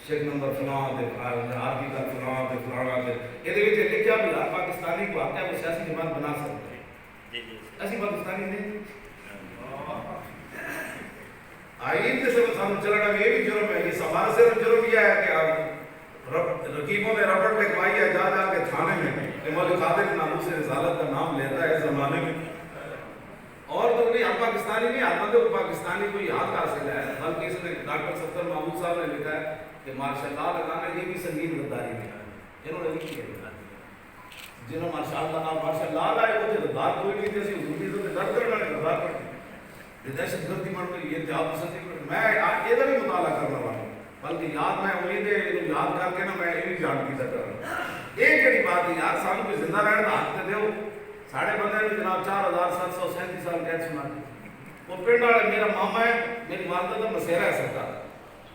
[SPEAKER 1] شیخ نمبر فلاں آرٹی کا فلاں فلاں یہ لکھا بھی ہر پاکستانی کو آتا ہے وہ سیاسی جماعت بنا سکتے ہیں ایسی پاکستانی نہیں آئین سے سب چلنا یہ بھی جرم ہے یہ ہمارا صرف جرم یہ ہے کہ آپ رقیبوں نے ربڑ لکھوائی ہے جا جا کے تھانے میں کہ مولوی قادر ناموس رسالت کا نام لیتا ہے اس زمانے میں اور تو نہیں ہم پاکستانی نہیں ہم تو پاکستانی کو یاد حاصل ہے بلکہ اس نے ڈاکٹر ستر محمود صاحب نے لکھا ہے کہ ماشاء اللہ لگانا یہ بھی سنگین غداری ہے جنہوں نے لکھی ہے جنہوں ماشاء اللہ لائے وہ غدار کوئی نہیں جیسی حضوری تو ڈر کرنا ہے غدار کرنا دہشت گردی بڑھ گئی یہ جہاد پسندی میں یہ بھی مطالعہ کرنا والا ہوں بلکہ یاد میں امید ہے یاد کر کے نا میں یہ بھی جان کی سکتا ایک جڑی بات ہے یار سانو کوئی زندہ رہنے کا حق دے ساڑھے بندے نے جناب 4737 سال قید سنا دی وہ پنڈ والے میرا ماما ہے میری والدہ کا مسیرا ہے سرکار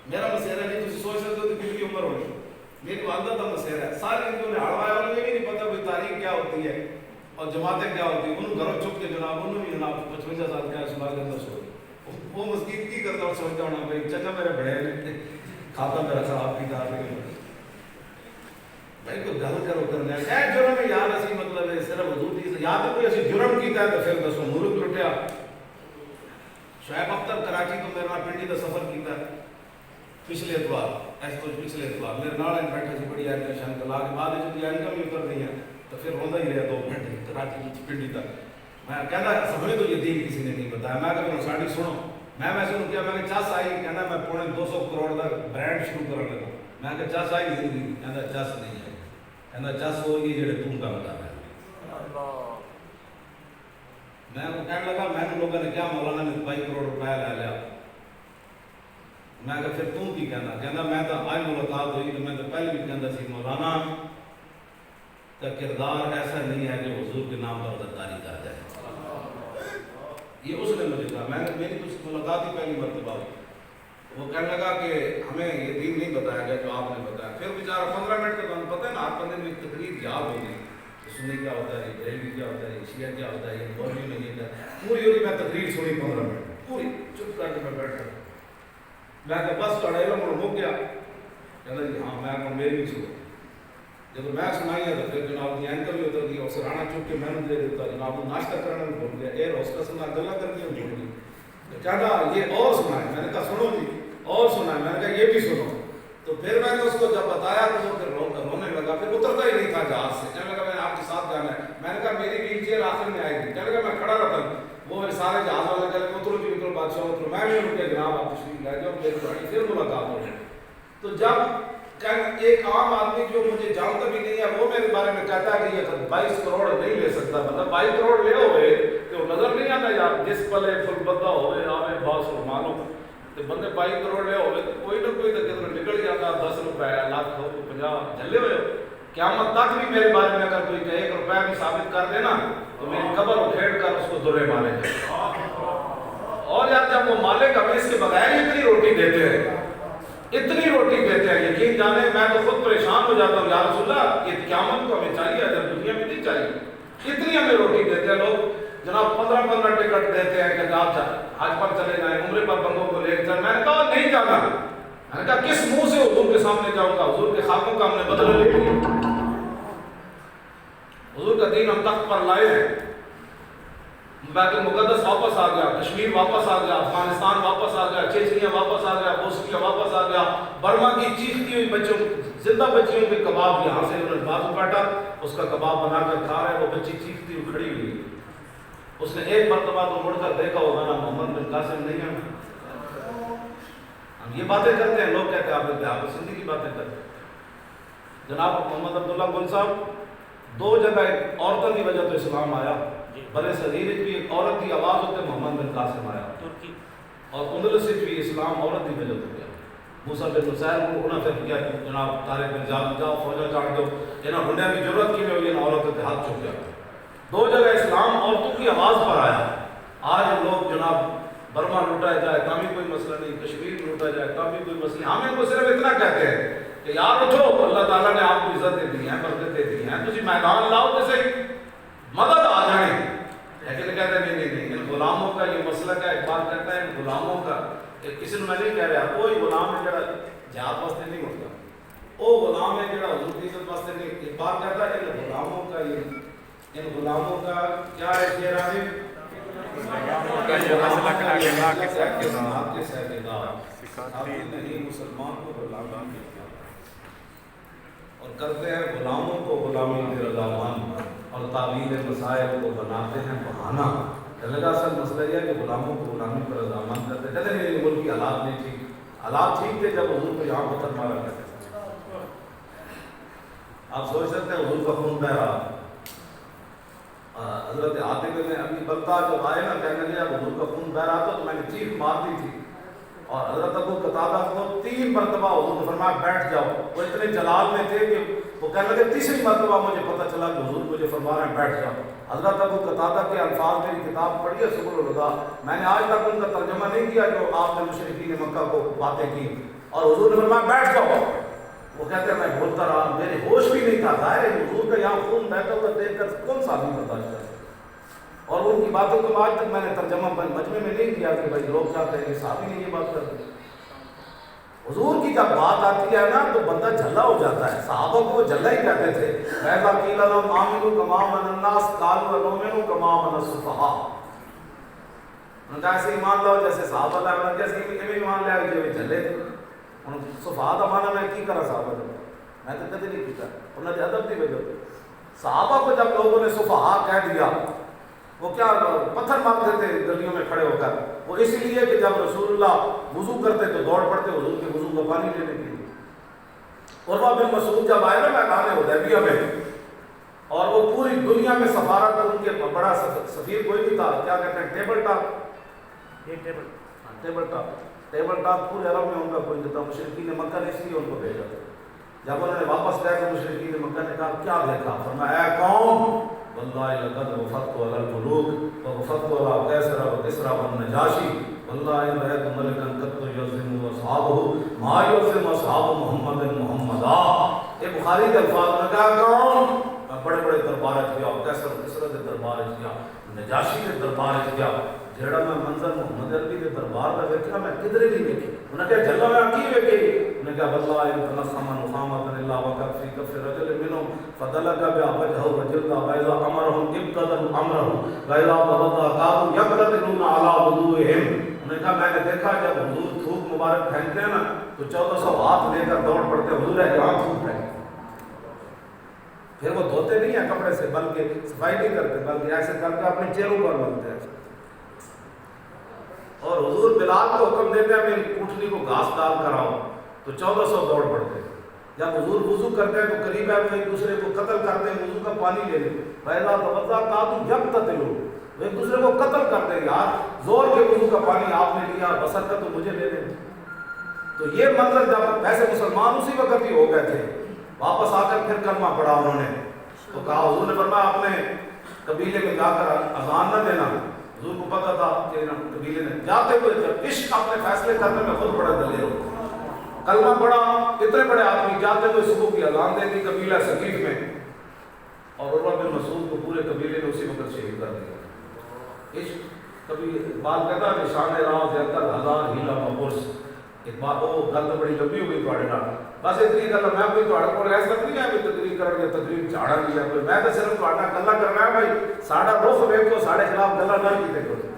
[SPEAKER 1] میرا مسیرا نہیں تھی سوچ سکتے ہو کہ کتنی عمر ہونی میری والدہ کا مسیرا ہے سارے ان کو نے ہڑوایا انہوں نے بھی نہیں پتا کوئی تاریخ کیا ہوتی ہے اور جماعتیں کیا ہوتی ہیں انہوں گھروں چھپ کے جناب انہوں بھی جناب 55 سال کیا سنا کے اندر سو وہ مسجد کی کرتا اور سوچتا ہونا بھائی چچا میرے بڑے کھاتا میرا صاحب کی دار نہیں بھائی کوئی گل کرو کرنے اے جرم ہے یار اسی مطلب ہے صرف حضور دی یا تو کوئی اسی جرم کیتا ہے تو پھر دسو ملک لٹیا شعیب اختر کراچی تو میرے نال پنڈی دا سفر کیتا ہے پچھلے اتوار ایس تو پچھلے اتوار میرے نال بیٹھے سی بڑی اینکشن کلا کے بعد جو اینکم بھی اتر گئی ہیں تو پھر روندہ ہی رہا 2 گھنٹے کراچی کی پنڈی تک. میں کہنا ہمیں تو یہ دین کسی نے نہیں بتایا. میں کہ ساڑی سنو, میں سنوں کیا, میں کہ چس آئی, کہنا میں پونے 200 کروڑ کا برانڈ شروع کرنے لگا. میں کہ چس آئی زندگی, کہنا چس نہیں ہے, کہنا چس ہوئی جڑے تم کا بتا رہے. میں کہنے لگا میں نے لوگوں نے کیا مولانا نے 22 کروڑ روپیہ لے لیا. میں کہ پھر تم کی کہنا, کہنا میں تو آج ملاقات ہوئی تو میں تو پہلے بھی کہنا سی مولانا کا کردار ایسا نہیں ہے کہ حضور کے نام پر غداری کر جائے. یہ اس نے مجھے کہا, میں نے میری تو ملاقات ہی پہلی مرتبہ ہوئی. وہ کہنے لگا کہ ہمیں یہ دین نہیں بتایا گیا جو آپ نے بتایا. پھر بیچارہ 15 منٹ کے بعد پتہ ہے نا, ہر بندے میں ایک تقریر یاد ہوگی, سنی کیا ہوتا ہے, بریلوی کیا ہوتا ہے, شیعہ کیا ہوتا ہے, مولوی میں یہ کیا, پوری ہوئی میں تقریر سنی 15 منٹ پوری چپ کر کے میں بیٹھا. میں کہ بس تھوڑا علم ہو گیا. کہنا جی ہاں, میں میری بھی سنو. جب میں سنائی ہے تو پھر جناب کی اینکر بھی اتر گئی, اور سرانا چک کے میں نے دے دیتا, جناب ناشتہ کرنا بھی بھول گیا, ایئر ہوسٹس سے گلا کرنی بھی بھول گئی. کہنا یہ اور سنا ہے. میں نے کہا سنو جی اور سنا ہے. میں نے کہا یہ بھی سنو. تو پھر میں نے اس کو جب بتایا تو وہ پھر رونے لگا, پھر اترتا ہی نہیں تھا جہاز سے. کہنے لگا میں نے آپ کے ساتھ جانا ہے. میں نے کہا میری ویل چیئر آخر میں آئے گی. کہنے لگا میں کھڑا رہتا ہوں. وہ میرے سارے جہاز والے کہہ لگے اترو جی اترو بادشاہ اترو. میں بھی رکے, جناب آپ تشریف لے جاؤ, میری گاڑی پھر ملاقات ہو جائے. تو جب ایک عام آدمی جو مجھے جانتا بھی نہیں ہے وہ میرے بارے میں کہتا ہے کہ یہ 22 کروڑ نہیں لے سکتا, مطلب 22 کروڑ لے ہوئے تو نظر نہیں آتا یار, جس پلے فل بندہ ہوئے آوے باس اور مانو تو بندے 22 کروڑ لے ہوئے تو کوئی نہ کوئی تو کدھر نکل جاتا. 10 روپے لاکھ ہو 50 جھلے ہوئے. قیامت تک بھی میرے بارے میں اگر کوئی 1 روپیہ بھی ثابت کر دے نا تو میری قبر اکھیڑ کر اس کو درے مارے جائے. اور یار جب وہ مالک ہمیں اس کے بغیر ہی اتنی روٹی دیتے ہیں, اتنی روٹی دیتے ہیں, یقین جانے میں تو خود پریشان ہو جاتا ہوں, یا رسول اللہ یہ قیامت کو ہمیں چاہیے, اگر دنیا میں نہیں چاہیے. اتنی ہمیں روٹی دیتے ہیں لوگ, جناب 15 ٹکٹ دیتے ہیں کہ آپ حج پر چلے جائیں, عمرے پر بندوں کو لے کر. میں نے کہا نہیں جانا. میں نے کہا کس منہ سے حضور کے سامنے جاؤں گا, حضور کے خاکوں کا ہم نے بدلہ لے لیا. حضور کا دین ہم تخت پر لائے ہیں, بیت المقدس واپس آ گیا, کشمیر واپس آ گیا, افغانستان واپس آ گیا, چیچنیا واپس آ گیا, بوسنیا واپس آ گیا. برما کی چیختی ہوئی بچوں, زندہ بچیوں کے کباب, یہاں سے انہوں نے بازو کاٹا, اس کا کباب بنا کر کھا رہے, وہ بچی چیختی ہوئی کھڑی ہوئی. اس نے ایک مرتبہ تو مڑ کر دیکھا ہوگا نا, محمد بن قاسم نہیں ہے. ہم یہ باتیں کرتے ہیں, لوگ کہتے ہیں آپ سندھی کی باتیں کرتے ہیں. جناب محمد عبداللہ گل صاحب 2 جگہ عورتوں کی وجہ تو اسلام آیا. برے صغیر بھی ایک عورت کی آواز ہوتے محمد بن قاسم آیا,
[SPEAKER 2] ترکی
[SPEAKER 1] اور اندلس بھی اسلام عورت کی وجہ ہو گیا. موسیٰ بن نصیر کو انہوں نے کیا جناب طارق بن زیاد جاؤ فوجہ چاٹ دو, انہوں ہنڈیا کی ضرورت کی ہوئی, ان عورتوں کے ہاتھ چھپ گیا. 2 جگہ اسلام عورتوں کی آواز پر آیا. آج لوگ جناب برما لوٹا جائے تب بھی کوئی مسئلہ نہیں, کشمیر لوٹا جائے تب بھی کوئی مسئلہ نہیں. ہم ان کو صرف اتنا کہتے ہیں کہ یار اٹھو, اللہ تعالیٰ نے آپ کو عزت دے دی ہے, برکتیں دی ہیں, تجھے میدان لاؤ تو صحیح, مدد آ جائے. لیکن کہتے ہیں نہیں, ان غلاموں کا یہ مسلک ہے. ایک بات کہتا ہے ان غلاموں کا, کسی نے میں نہیں کہہ رہا, کوئی غلام ہے جڑا جہاد واسطے نہیں ہوتا, وہ غلام ہے جڑا حضور کی عزت واسطے نہیں. ایک بات کہتا ہے ان غلاموں کا, ان غلاموں کا کیا ہے شعر عامر, نہیں مسلمان کو غلام اور کرتے ہیں غلاموں کو غلامی کی رضامان, اور تعویل مسائل کو بناتے ہیں بہانہ. لگا اصل مسئلہ یہ ہے کہ غلاموں کو غلامی پر رضامان کرتے. کہتے ہیں میرے ملک کی حالات نہیں ٹھیک, حالات ٹھیک تھے جب حضور کو یہاں پتھر مارا کرتے تھے. آپ سوچ سکتے ہیں حضور کا خون بہ رہا. حضرت عاطف بن ابی بلتع جب آئے نا, کہنے لگے اب حضور کا خون بہ رہا تھا تو میں نے چیخ مار دی تھی, اور حضرت ابو قتادہ کو 3 مرتبہ حضور نے فرمایا بیٹھ جاؤ. وہ اتنے جلال میں تھے کہ وہ کہنے لگے 3ری مرتبہ مجھے پتہ چلا کہ حضور مجھے فرما رہے ہیں بیٹھ جاؤ. حضرت ابو قتادہ کے الفاظ میری کتاب پڑھی ہے سبل الہدیٰ, میں نے آج تک ان کا ترجمہ نہیں کیا جو آپ نے مشرکین مکہ کو باتیں کی, اور حضور نے فرمایا بیٹھ جاؤ. وہ کہتے ہیں میں بولتا رہا, میرے ہوش بھی نہیں تھا. ظاہر ہے حضور کا یہاں خون بہتا ہوا دیکھ کر کون سا آدمی برداشت کرے, اور ان کی باتوں کو آج تک میں نے ترجمہ مجمع میں نہیں کیا کہ بھائی لوگ چاہتے ہیں کہ صحابی نے یہ بات کر دی. حضور کی جب بات آتی ہے نا تو بندہ جھلا ہو جاتا ہے. صحابہ کو وہ جھلا ہی کہتے تھے. وَإِذَا قِيلَ لَهُمْ آمِنُوا كَمَا آمَنَ النَّاسُ قَالُوا أَنُؤْمِنُ كَمَا آمَنَ السُّفَهَاءُ. انہوں نے کہا ایسے ایمان لاؤ جیسے صحابہ لائے. انہوں نے کہا ایسے ایمان لے آئے جو جھلے تھے. انہوں نے صفحہ دا مانا میں کی کرا صحابہ نے, میں تو کدے نہیں کیتا. انہوں نے ادب دی وجہ
[SPEAKER 3] صحابہ کو جب لوگوں نے سفہا کہہ دیا، وہ کیا پتھر مارتے تھے گلیوں میں کھڑے ہو کر، وہ اس لیے کہ جب رسول اللہ وضو کرتے تو دوڑ پڑتے حضور کے وضو کا پانی لینے کے لیے۔ عروہ بن مسعود جب آئے نا میدان حدیبیہ میں، اور وہ پوری دنیا میں سفارت، ان کے بڑا سفیر کوئی نہیں تھا، کیا کہتے ہیں ٹیبل ٹاپ،
[SPEAKER 2] یہ
[SPEAKER 3] ٹیبل ٹاپ پورے عرب میں ان کا کوئی نہیں تھا، مشرکین مکہ نے اس لیے ان کو بھیجا تھا۔ جب انہوں نے واپس گئے تو مشرکین مکہ نے کہا کیا دیکھا؟ فرمایا اے قوم واللہ لقد وفدت علی الملوک ووفدت علی قیصر وکسریٰ والنجاشی واللہ ان رأیت ملکا قط یعظم اصحابہ ما یعظم اصحاب محمد محمدا۔ یہ بخاری کے الفاظ میں کہا قوم میں بڑے بڑے دربار گیا، قیصر وکسریٰ کے دربار گیا، نجاشی کے دربار گیا، جیڑا میں منظر محمد عربی کے دربار کا دیکھا میں کدھر نہیں دیکھی۔ انہوں نے کہا جلو میں کی دیکھی؟ انہوں نے کہا واللہ ان تنخم نخامۃ الا وقت فی کف رجل منهم فدلک بها وجهه وجلده واذا امرهم ابتدأوا امره واذا توضأ كانوا يقتتلون على وضوئهم۔ انہوں نے کہا میں نے دیکھا جب حضور تھوک مبارک پھینکتے ہیں نا تو 1400 ہاتھ لے کر دوڑ پڑتے، حضور ہے یہاں تھوک پھینک، پھر وہ دھوتے نہیں ہیں کپڑے سے بلکہ صفائی نہیں کرتے، بلکہ ایسے کر کے اپنے چہروں پر ملتے ہیں۔ اور حضور بلال کو حکم دیتے ہیں میری اونٹنی کو گھاس ڈال کر آؤ، تو 1400 دوڑ پڑتے۔ جب حضور وضو کرتے ہیں تو قریب ہے وہ ایک دوسرے کو قتل کرتے ہیں، وضو کا پانی لے لیں، فَإِذَا تَوَضَّأَ قَالُوا يَقْتَتِلُونَ، وہ ایک دوسرے کو قتل کرتے ہیں، یار زور کے وضو کا پانی آپ نے لیا، بسر کا تو مجھے لے لیں۔ تو یہ منظر جب ویسے مسلمان اسی وقت ہی ہو گئے تھے، واپس آ کر پھر کلمہ پڑھا انہوں نے، تو کہا حضور نے فرمایا اپنے قبیلے میں جا کر اذان نہ دینا۔ حضور کو پتا تھا کہ قبیلے نے جاتے ہوئے جب عشق اپنے فیصلے کرنے میں خود بڑا دلیر ہوتا ہے، کلمہ پڑھا، اتنے بڑے آدمی جاتے ہوئے صبح کی اذان دے دی قبیلہ ثقیف میں، اور عروہ بن مسعود کو پورے قبیلے نے اسی وقت شہید کر دیا۔ عشق کبھی بات کہتا ہے نشان راہ زیادہ ہزار ہیلا مبرس، ایک بات وہ گل تو بڑی لمبی ہو گئی تھوڑے نال، بس اتنی گل میں کوئی تھوڑے کول ایسا نہیں ہے کہ تقریر کرن یا تقریر جھاڑا نہیں ہے کوئی، میں تو صرف تھوڑا گلا کرنا ہے بھائی ساڈا رخ ویکھو، ساڈے خلاف گلا نہ کیتے کرو۔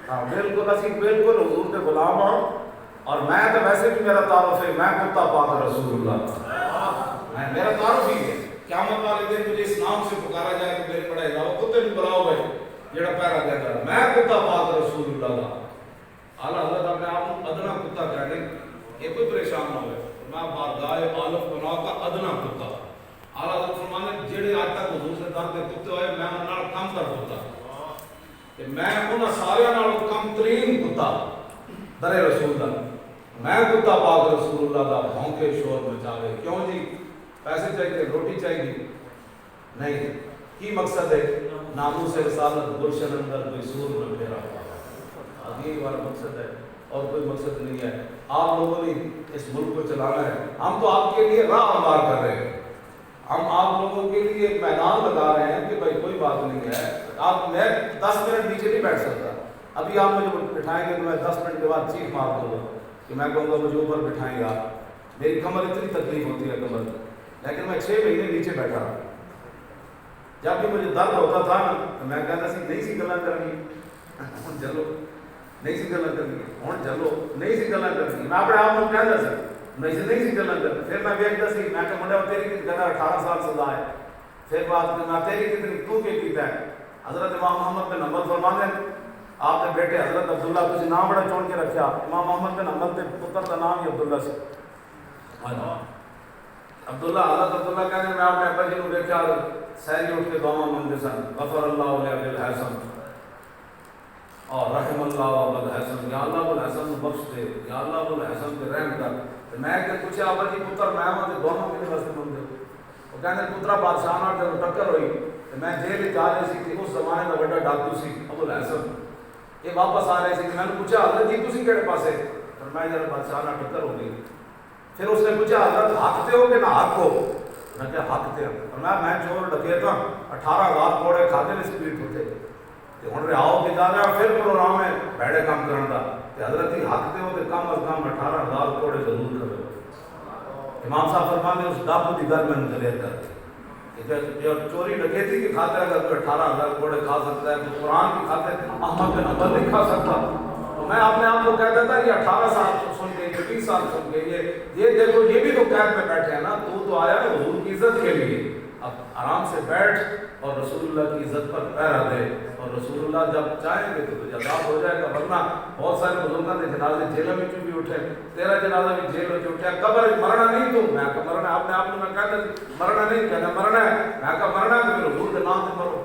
[SPEAKER 3] ہاں بالکل اسی بالکل حضور کے غلام ہوں، اور میں تو ویسے بھی میرا تعارف ہے میں کتا پاک رسول اللہ، میں میرا تعارف ہی ہے، قیامت والے دن مجھے اس نام سے پکارا جائے کہ میرے بڑے علاوہ کتے بھی بلاؤ بھائی جڑا پہرا دے گا، میں کتا پاک رسول اللہ کا۔ اعلیٰ حضرت اپنے آپ کو ادنا کتا کہہ دیں، یہ کوئی پریشان نہ ہوئے، میں بارگاہ عالم بنا کا ادنا کتا۔ اعلیٰ حضرت فرمانے جڑے آج تک حضور سے در دے کتے ہوئے میں انہاں نال کم کر کتا، کہ میں انہاں سارے نال کم ترین کتا در رسول اللہ، میں کتا پاک رسول اللہ کا بھونکے شور مچاوے۔ کیوں جی؟ پیسے چاہیے، روٹی چاہیے؟ نہیں، کی مقصد ہے؟ ناموس رسالت گلشن اندر کوئی سور نہ پھیرا ہوا، یہی والا مقصد ہے، اور کوئی مقصد نہیں ہے۔ آپ لوگوں نے اس ملک کو چلانا ہے، ہم تو آپ کے لیے راہ ہموار کر رہے ہیں، ہم آپ لوگوں کے لیے ایک میدان لگا رہے ہیں کہ بھائی کوئی بات نہیں ہے، آپ میں 10 منٹ نیچے نہیں بیٹھ سکتا، ابھی آپ مجھے بٹھائیں گے تو میں 10 منٹ کے بعد چیخ مار دوں گا کہ میں کہوں گا مجھے اوپر بٹھائیں گا، میری کمر اتنی تکلیف ہوتی ہے کمر، لیکن میں 6 مہینے نیچے بیٹھا رہا۔ جب بھی مجھے درد ہوتا تھا نا تو میں کہتا سی نہیں سی گلاں کرنی، ہن چلو نہیں سی گلاں کرنی، ہن چلو نہیں سی گلاں کرنی، میں اپنے آپ کو کہتا سی نہیں سی گلاں کرنی۔ پھر میں ویکھدا سی، میں کہ منڈا تیری کتنی گلا 18 سال سزا ہے، پھر بات میں تیری کتنی تو کی کیتا ہے؟ حضرت امام محمد بن حنبل فرماتے ہیں آپ نے بیٹے حضرت عبداللہ تسی نام بڑا چون کے رکھا، امام محمد بن حنبل کے پتر کا نام ہی عبداللہ سی۔ عبداللہ حضرت عبداللہ کہتے ہیں میں اپنے ابا جی کو دیکھا سہری اٹھ کے دعا مانگتے سن، غفر اللہ علیہ ابوالحسن اور رحم اللہ ابوالحسن، یا اللہ ابوالحسن کو بخش دے، یا اللہ ابوالحسن پہ رحم کر۔ تو میں کہ پوچھا ابا جی پتر میں ہوں تو دونوں میرے واسطے مانگتے ہو؟ وہ کہتے ہیں پترا بادشاہ نال جب ٹکر ہوئی تو میں جیل جا رہی سی کہ اس زمانے کا بڑا ڈاکو سی ابوالحسن، یہ واپس آ رہے سی کہ میں نے پوچھا حضرت جی تسی کہڑے پاسے؟ فرمایا جب بادشاہ نال ٹکر ہو گئی۔ پھر اس نے پوچھا حضرت حق تے ہو کہ نہ حق ہو؟ میں کہا حق تے ہوں۔ فرمایا میں چور ڈکیتا 18,000 کوڑے کھاتے نے سپیڈ ہوتے تے ہن رہاؤ کے جا رہا پھر پروگرام ہے بھڑے کام کرن دا تے حضرت جی حق تے ہو تے کم از کم 18,000 کوڑے ضرور کرو۔ امام صاحب فرماتے اس ڈاکو دی گل میں دلیر کر جو چوری ڈکیتی کی خاطر اگر کوئی 18,000 کوڑے کھا سکتا ہے تو قرآن کی خاطر احمد بن حنبل نہیں کھا سکتا۔ تو میں اپنے آپ کو کہتا تھا یہ 18 سال سن کے، یہ 20 سال سن کے، یہ دیکھو یہ بھی تو قید میں بیٹھے ہیں نا، تو آیا نا حضور کی عزت کے لیے، اب آرام سے بیٹھ اور رسول اللہ کی عزت پر پہرا دے، اور رسول اللہ جب چاہیں گے تو تجھے عذاب ہو جائے گا، ورنہ بہت سارے بزرگوں نے جنازے جیلوں میں بھی اٹھے، تیرا جنازہ بھی جیل میں اٹھا، قبر مرنا نہیں تو میں کہا مرنا ہے، آپ نے میں کہا مرنا نہیں، کہنا مرنا ہے، میں کہا مرنا ہے تو پھر حضور کے نام سے مرو،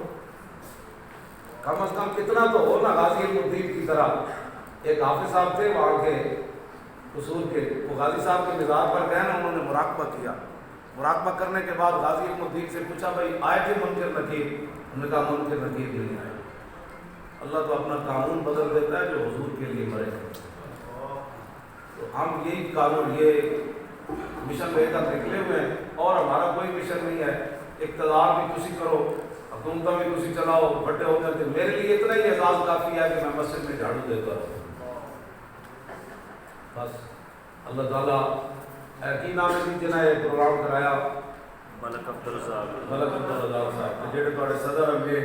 [SPEAKER 3] کم از کم اتنا تو ہو نا غازی المدین کی طرح۔ ایک حافظ صاحب تھے وہاں کے قصور کے، وہ غازی صاحب کے مزار پر گئے نا، انہوں نے مراقبہ کیا، مراقبہ کرنے کے بعد غازی المدین سے پوچھا بھائی آئے تھے منکر نکیر؟ انہوں نے کہا منکر نکیر نہیں آئے۔ اللہ تو اپنا قانون بدل دیتا ہے جو حضور کے لیے مرے، تو ہم یہی قانون، یہ مشن لے کر نکلے ہوئے ہیں، اور ہمارا کوئی مشن نہیں ہے اقتدار بھی کسی کرو، حکومتوں میں کسی چلاؤ، بڑے ہوتے تھے، میرے لیے اتنا ہی اعزاز کافی ہے کہ میں مسجد میں جھاڑو دیتا ہوں بس۔ اللہ تعالیٰ کی نام ہے جنہیں یہ پروگرام کرایا
[SPEAKER 2] ملک عبدالرزاق
[SPEAKER 3] ملک عبدالرزاق صاحب جڑے تھوڑے صدر ہیں،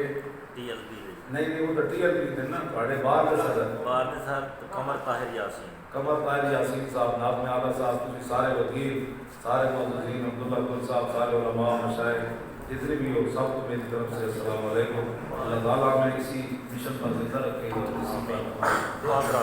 [SPEAKER 2] ٹی ایل بی
[SPEAKER 3] نہیں وہ تو ٹی ایل پی تھے نا، تھوڑے باہر کے صدر
[SPEAKER 2] بعد میں صاحب قمر طاہر یاسین،
[SPEAKER 3] قمر طاہر یاسین صاحب، ناظم اعلیٰ صاحب، تجھے سارے وکیل، سارے معززین، عبداللہ گل صاحب، سارے علماء مشائخ جتنے بھی ہو، سب کو میری طرف سے السلام علیکم۔ اللہ تعالیٰ میں اسی مشن پر زندہ رکھے گا، اسی پر